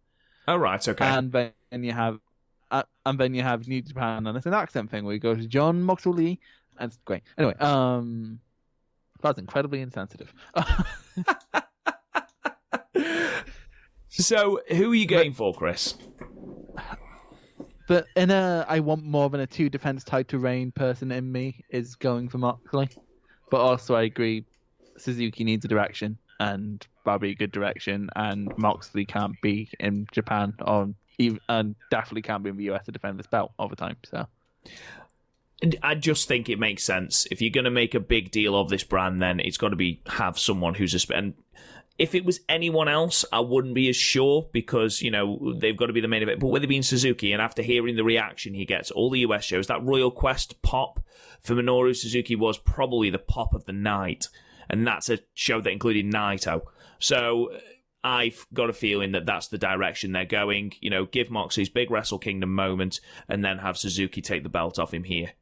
Oh, right, okay. And then you have New Japan, and it's an accent thing where you go to John Moxley, and it's great. Anyway, that's incredibly insensitive. So, who are you going for, Chris? But I want more than a 2 defense title reign person in me is going for Moxley. But also, I agree, Suzuki needs a direction. And probably a good direction, and Moxley can't be in Japan, and definitely can't be in the US to defend this belt all the time. So, I just think it makes sense. If you're going to make a big deal of this brand, then it's got to have someone who's and if it was anyone else, I wouldn't be as sure because, you know, they've got to be the main event. But with it being Suzuki, and after hearing the reaction he gets all the US shows, that Royal Quest pop for Minoru Suzuki was probably the pop of the night. And that's a show that included Naito. So I've got a feeling that that's the direction they're going. You know, give Moxley his big Wrestle Kingdom moment and then have Suzuki take the belt off him here.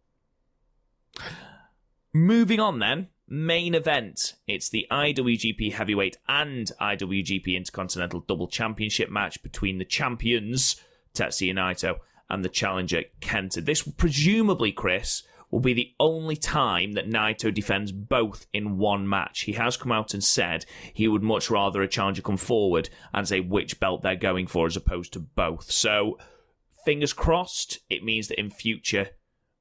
Moving on then, main event. It's the IWGP Heavyweight and IWGP Intercontinental Double Championship match between the champions, Tetsuya Naito, and the challenger, Kenta. This presumably, Chris, will be the only time that Naito defends both in one match. He has come out and said he would much rather a challenger come forward and say which belt they're going for as opposed to both. So, fingers crossed, it means that in future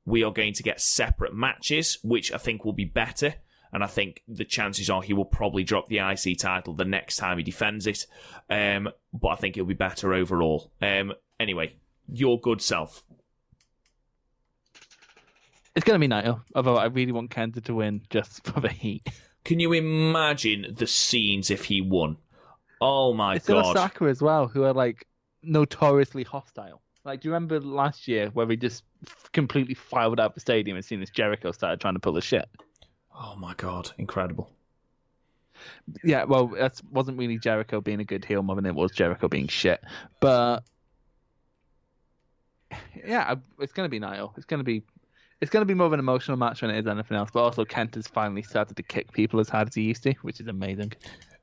we are going to get separate matches, which I think will be better. And I think the chances are he will probably drop the IC title the next time he defends it. But I think it'll be better overall. Anyway, your good self. It's going to be Naito, although I really want Kenta to win just for the heat. Can you imagine the scenes if he won? Oh my it's God. It's Osaka as well, who are like notoriously hostile. Like, do you remember last year where we just completely filed out the stadium as soon as Jericho started trying to pull the shit? Oh my God, incredible. Yeah, well, that wasn't really Jericho being a good heel more than it was Jericho being shit. But yeah, it's going to be Naito. It's going to be more of an emotional match than it is anything else, but also Kenta's finally started to kick people as hard as he used to, which is amazing.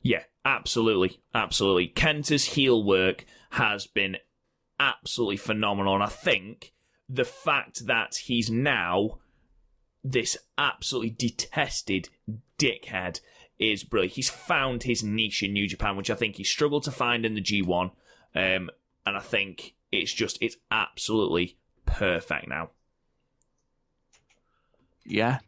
Yeah, absolutely. Absolutely. Kenta's heel work has been absolutely phenomenal, and I think the fact that he's now this absolutely detested dickhead is brilliant. He's found his niche in New Japan, which I think he struggled to find in the G1, and I think it's absolutely perfect now. Yeah,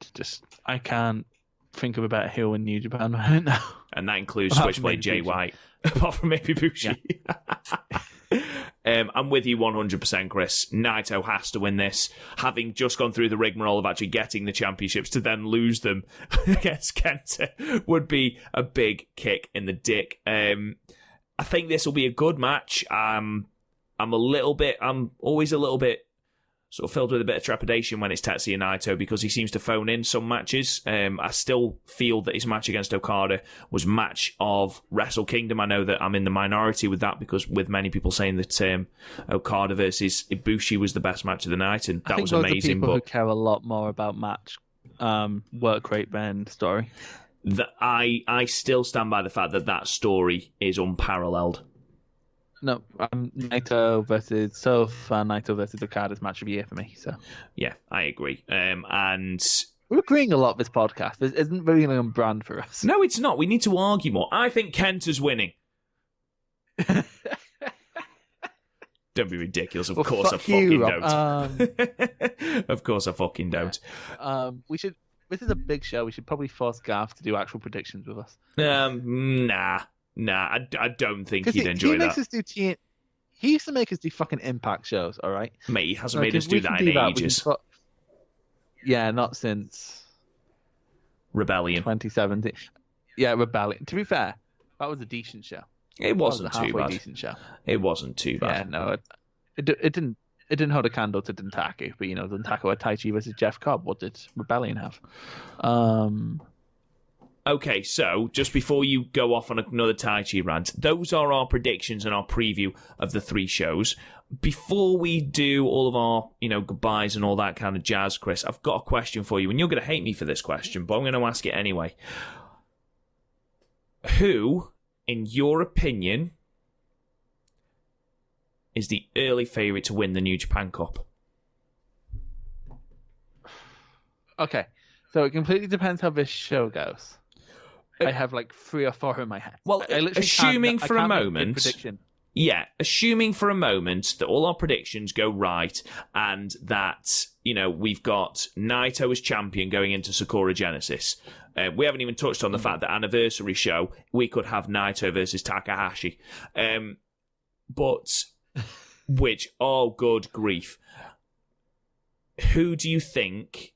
I can't think of a better heel in New Japan right now. And that includes Switchblade Jay White, apart from maybe Bushi. Yeah. I'm with you 100%, Chris. Naito has to win this. Having just gone through the rigmarole of actually getting the championships, to then lose them against Kenta would be a big kick in the dick. I think this will be a good match. I'm always a little bit sort of filled with a bit of trepidation when it's Tetsuya Naito because he seems to phone in some matches. I still feel that his match against Okada was match of Wrestle Kingdom. I know that I'm in the minority with that because with many people saying that Okada versus Ibushi was the best match of the night, and that was amazing. People who care a lot more about match work rate than story. I still stand by the fact that story is unparalleled. No, Naito versus Naito versus Okada's match of the year for me. So yeah, I agree. And we're agreeing a lot this podcast. This isn't really on brand for us. No, it's not. We need to argue more. I think Kenta's winning. Don't be ridiculous. Of course I fucking don't. Of course I fucking don't. We should. This is a big show. We should probably force Gav to do actual predictions with us. Nah, I don't think he'd enjoy that. He used to make us do fucking Impact shows, all right? Mate, he hasn't made us do that in ages. Yeah, not since... Rebellion. 2017. Yeah, Rebellion. To be fair, that was a decent show. It wasn't too bad. Decent show. It wasn't too bad. Yeah, no, it didn't hold a candle to Dontaku, but Dontaku had Taichi versus Jeff Cobb. What did Rebellion have? Okay, so just before you go off on another Taichi rant, those are our predictions and our preview of the 3 shows. Before we do all of our, goodbyes and all that kind of jazz, Chris, I've got a question for you, and you're going to hate me for this question, but I'm going to ask it anyway. Who, in your opinion, is the early favourite to win the New Japan Cup? Okay, so it completely depends how this show goes. I have like 3 or 4 in my head. Well, assuming for a moment that all our predictions go right and that, we've got Naito as champion going into Sakura Genesis. We haven't even touched on the fact that anniversary show, we could have Naito versus Takahashi. Oh, good grief. Who do you think,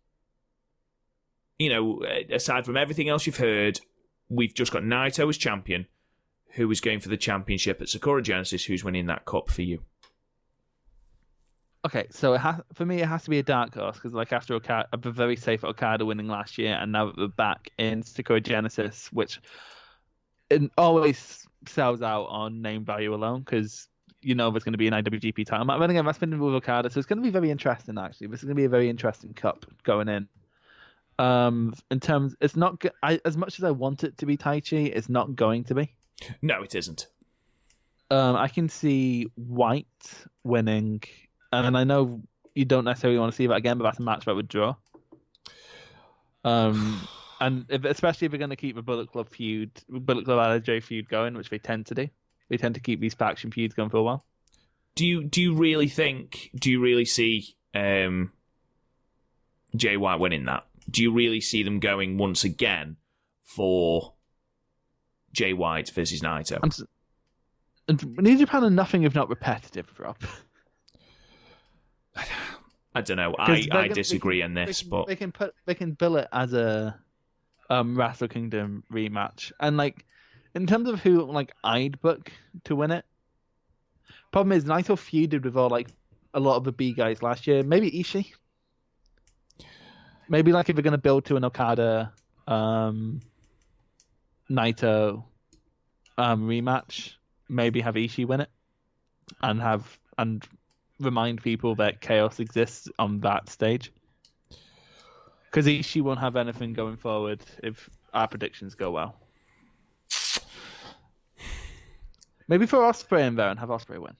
aside from everything else you've heard, we've just got Naito as champion, who is going for the championship at Sakura Genesis, who's winning that cup for you? Okay, so for me, it has to be a dark horse, because after Okada, I've been very safe at Okada winning last year, and now we're back in Sakura Genesis, which it always sells out on name value alone, because there's going to be an IWGP title match. But again, that's been with Okada, so it's going to be very interesting, actually. This is going to be a very interesting cup going in. In terms, it's not as much as I want it to be Taichi, it's not going to be. No, it isn't. I can see White winning, and I know you don't necessarily want to see that again, but that's a match that would draw. And especially if we're going to keep the Bullet Club LJ feud going, which they tend to do. They tend to keep these faction feuds going for a while. Do you really see Jay White winning that? Do you really see them going once again for Jay White versus Naito? New Japan are nothing if not repetitive, Rob. I don't know. I disagree on this, but they can bill it as a Wrestle Kingdom rematch, and in terms of who I'd book to win it. Problem is Naito feuded with a lot of the B guys last year. Maybe Ishii. Maybe if we're going to build to an Okada Naito rematch, maybe have Ishii win it and remind people that chaos exists on that stage. Because Ishii won't have anything going forward if our predictions go well. Maybe for Ospreay in there and have Ospreay win.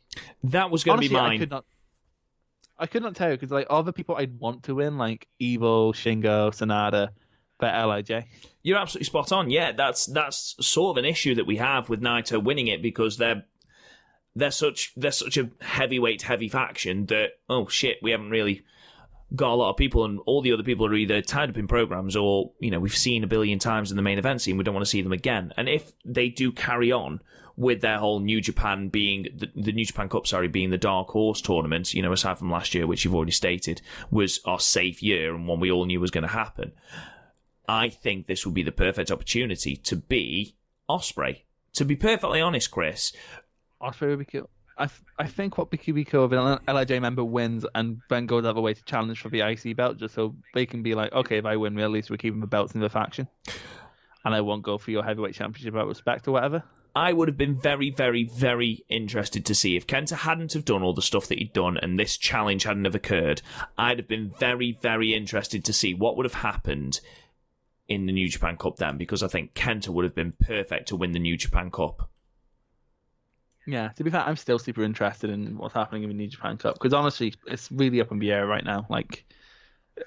That was going to be mine. I could not tell you because all the people I'd want to win, like Evil, Shingo, Sanada, they're LIJ. You're absolutely spot on. Yeah, that's sort of an issue that we have with Naito winning it because they're such a heavy faction that we haven't really got a lot of people, and all the other people are either tied up in programs or we've seen a billion times in the main event scene. We don't want to see them again. And if they do carry on with their whole New Japan being the New Japan Cup, being the dark horse tournament, aside from last year, which you've already stated was our safe year and one we all knew was going to happen. I think this would be the perfect opportunity to be Ospreay. To be perfectly honest, Chris, Ospreay would be cool. I think what would be cool if an LIJ member wins and then goes out of the way to challenge for the IC belt, just so they can be like, okay, if I win, at least we're keeping the belts in the faction, and I won't go for your heavyweight championship out of respect or whatever. I would have been very, very, very interested to see if Kenta hadn't have done all the stuff that he'd done and this challenge hadn't have occurred. I'd have been very, very interested to see what would have happened in the New Japan Cup then, because I think Kenta would have been perfect to win the New Japan Cup. Yeah, to be fair, I'm still super interested in what's happening in the New Japan Cup because honestly, it's really up in the air right now. Like,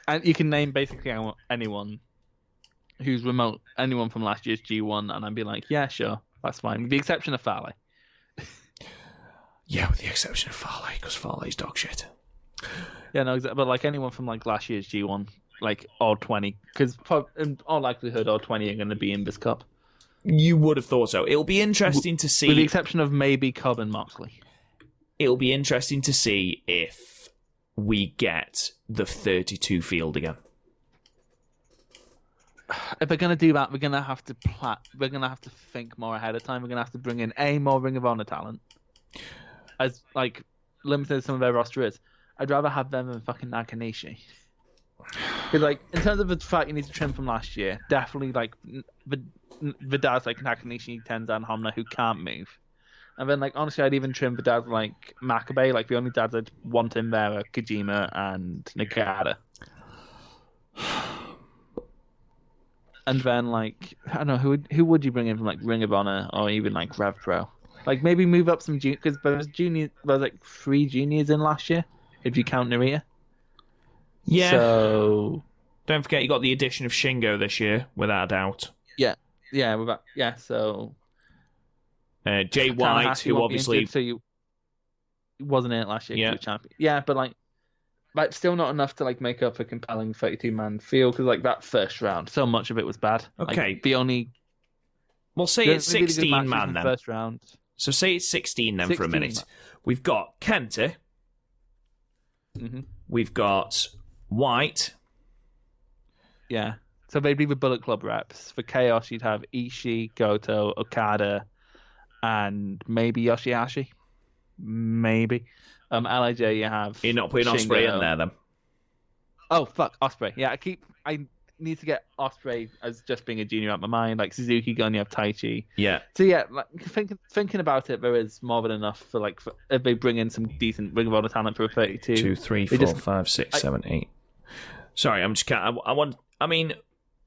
and you can name basically anyone who's remote, anyone from last year's G1, and I'd be like, yeah, sure, that's fine, with the exception of Fale. Yeah, with the exception of Fale, because Fale's dog shit. Yeah, no, exactly. But like anyone from like last year's G1, like all 20, because in all likelihood, all 20 are going to be in this cup. You would have thought so. It'll be interesting to see. With the exception of maybe Cobb and Moxley. It'll be interesting to see if we get the 32 field again. If we're going to do that, we're going to have to we're going to have to think more ahead of time. We're going to have to bring in more Ring of Honor talent. As like limited as some of their roster is, I'd rather have them than fucking Nakanishi. Because like in terms of the fight you need to trim from last year, definitely like the dads like Nakanishi, Tenzan, Homna who can't move. And then like honestly I'd even trim the dads like Makabe, like the only dads I'd want in there are Kojima and Nagata. And then like I don't know who would you bring in from like Ring of Honor or even like Rev Pro? Like maybe move up some juniors, because there was like 3 juniors in last year if you count Narita. Yeah. So don't forget you got the addition of Shingo this year, without a doubt. Yeah. So Jay White, who obviously so wasn't in it last year. Yeah. Champion. Yeah, but like still not enough to like make up a compelling 32-man field because like that first round, so much of it was bad. Okay, like, the only we'll say it's 16 man then. First round. So say it's 16 then for a minute. Man. We've got Kenta. Mm-hmm. We've got White. Yeah. So they'd be the Bullet Club reps. For Chaos, you'd have Ishii, Goto, Okada, and maybe Yoshihashi. Maybe. LIJ, you have. You're not putting Shingo. Ospreay in there then? Oh, fuck. Ospreay. Yeah, I need to get Ospreay as just being a junior out my mind. Like Suzuki-gun, you have Taichi. Yeah. So yeah, like thinking about it, there is more than enough for like if they bring in some decent Ring of Honor talent for a 32. 2, 3, 4, 5, 6, 7, 8. Sorry, I'm just I mean,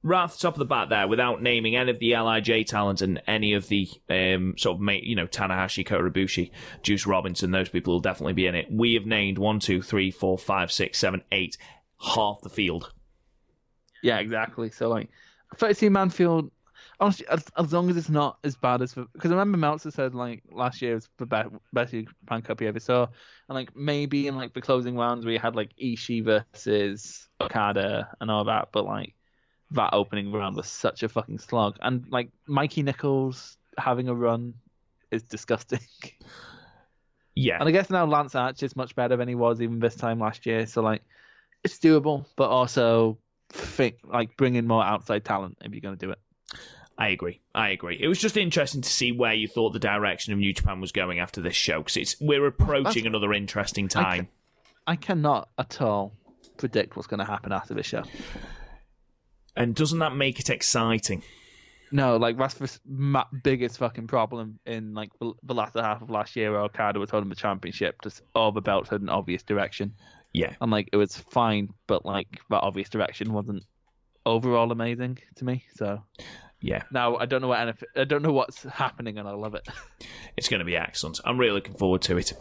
right off the top of the bat there, without naming any of the LIJ talent and any of the sort of Tanahashi, Kota Ibushi, Juice Robinson, those people will definitely be in it. We have named 1, 2, 3, 4, 5, 6, 7, 8, half the field. Yeah, exactly. So like, 32-man field. Honestly, as long as it's not as bad as because I remember Meltzer said like last year was the best Japan Cup he ever saw, and like maybe in like the closing rounds we had like Ishii versus Okada and all that, but like that opening round was such a fucking slog, and like Mikey Nichols having a run is disgusting. Yeah, and I guess now Lance Archer is much better than he was even this time last year, so like it's doable, but also bring in more outside talent if you're going to do it. I agree. It was just interesting to see where you thought the direction of New Japan was going after this show, because we're approaching another interesting time. I cannot at all predict what's going to happen after this show. And doesn't that make it exciting? No, like that's the biggest fucking problem in like the latter half of last year where Okada was holding the championship. Just all the belts had an obvious direction. Yeah. And like it was fine, but like that obvious direction wasn't overall amazing to me. So yeah. Now I don't know what's happening, and I love it. It's going to be excellent. I'm really looking forward to it.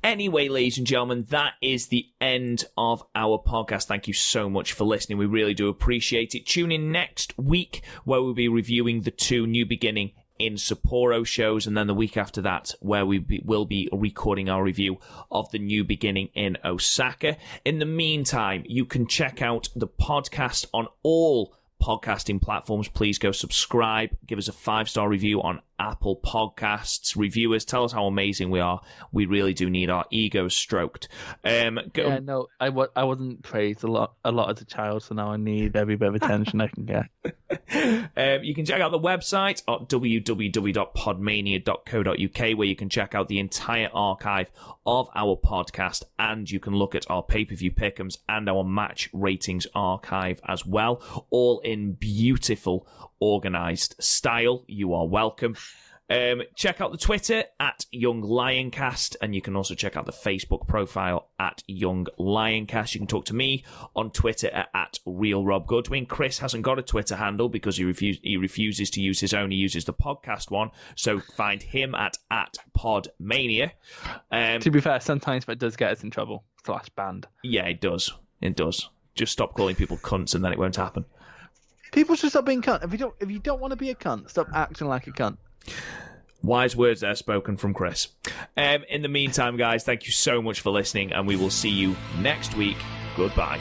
Anyway, ladies and gentlemen, that is the end of our podcast. Thank you so much for listening. We really do appreciate it. Tune in next week where we'll be reviewing the 2 New Beginning in Sapporo shows, and then the week after that where will be recording our review of the New Beginning in Osaka. In the meantime, you can check out the podcast on all podcasting platforms. Please go subscribe, give us a 5-star review on Apple Podcasts. Review us. Tell us how amazing we are. We really do need our egos stroked. No, I wasn't praised a lot as a child, so now I need every bit of attention I can get. You can check out the website at www.podmania.co.uk, where you can check out the entire archive of our podcast, and you can look at our pay-per-view pick'ems and our match ratings archive as well, all in beautiful, organised style. You are welcome. Check out the Twitter at Young Lioncast, and you can also check out the Facebook profile at Young Lioncast. You can talk to me on Twitter at Real Rob Goodwin. Chris hasn't got a Twitter handle because he refuses to use his own. He uses the podcast one, so find him at PodMania. To be fair, sometimes it does get us in trouble. / banned. Yeah, it does. It does. Just stop calling people cunts, and then it won't happen. People should stop being cunt. If you don't want to be a cunt, stop acting like a cunt. Wise words there spoken from Chris. In the meantime, guys, thank you so much for listening, and we will see you next week. Goodbye.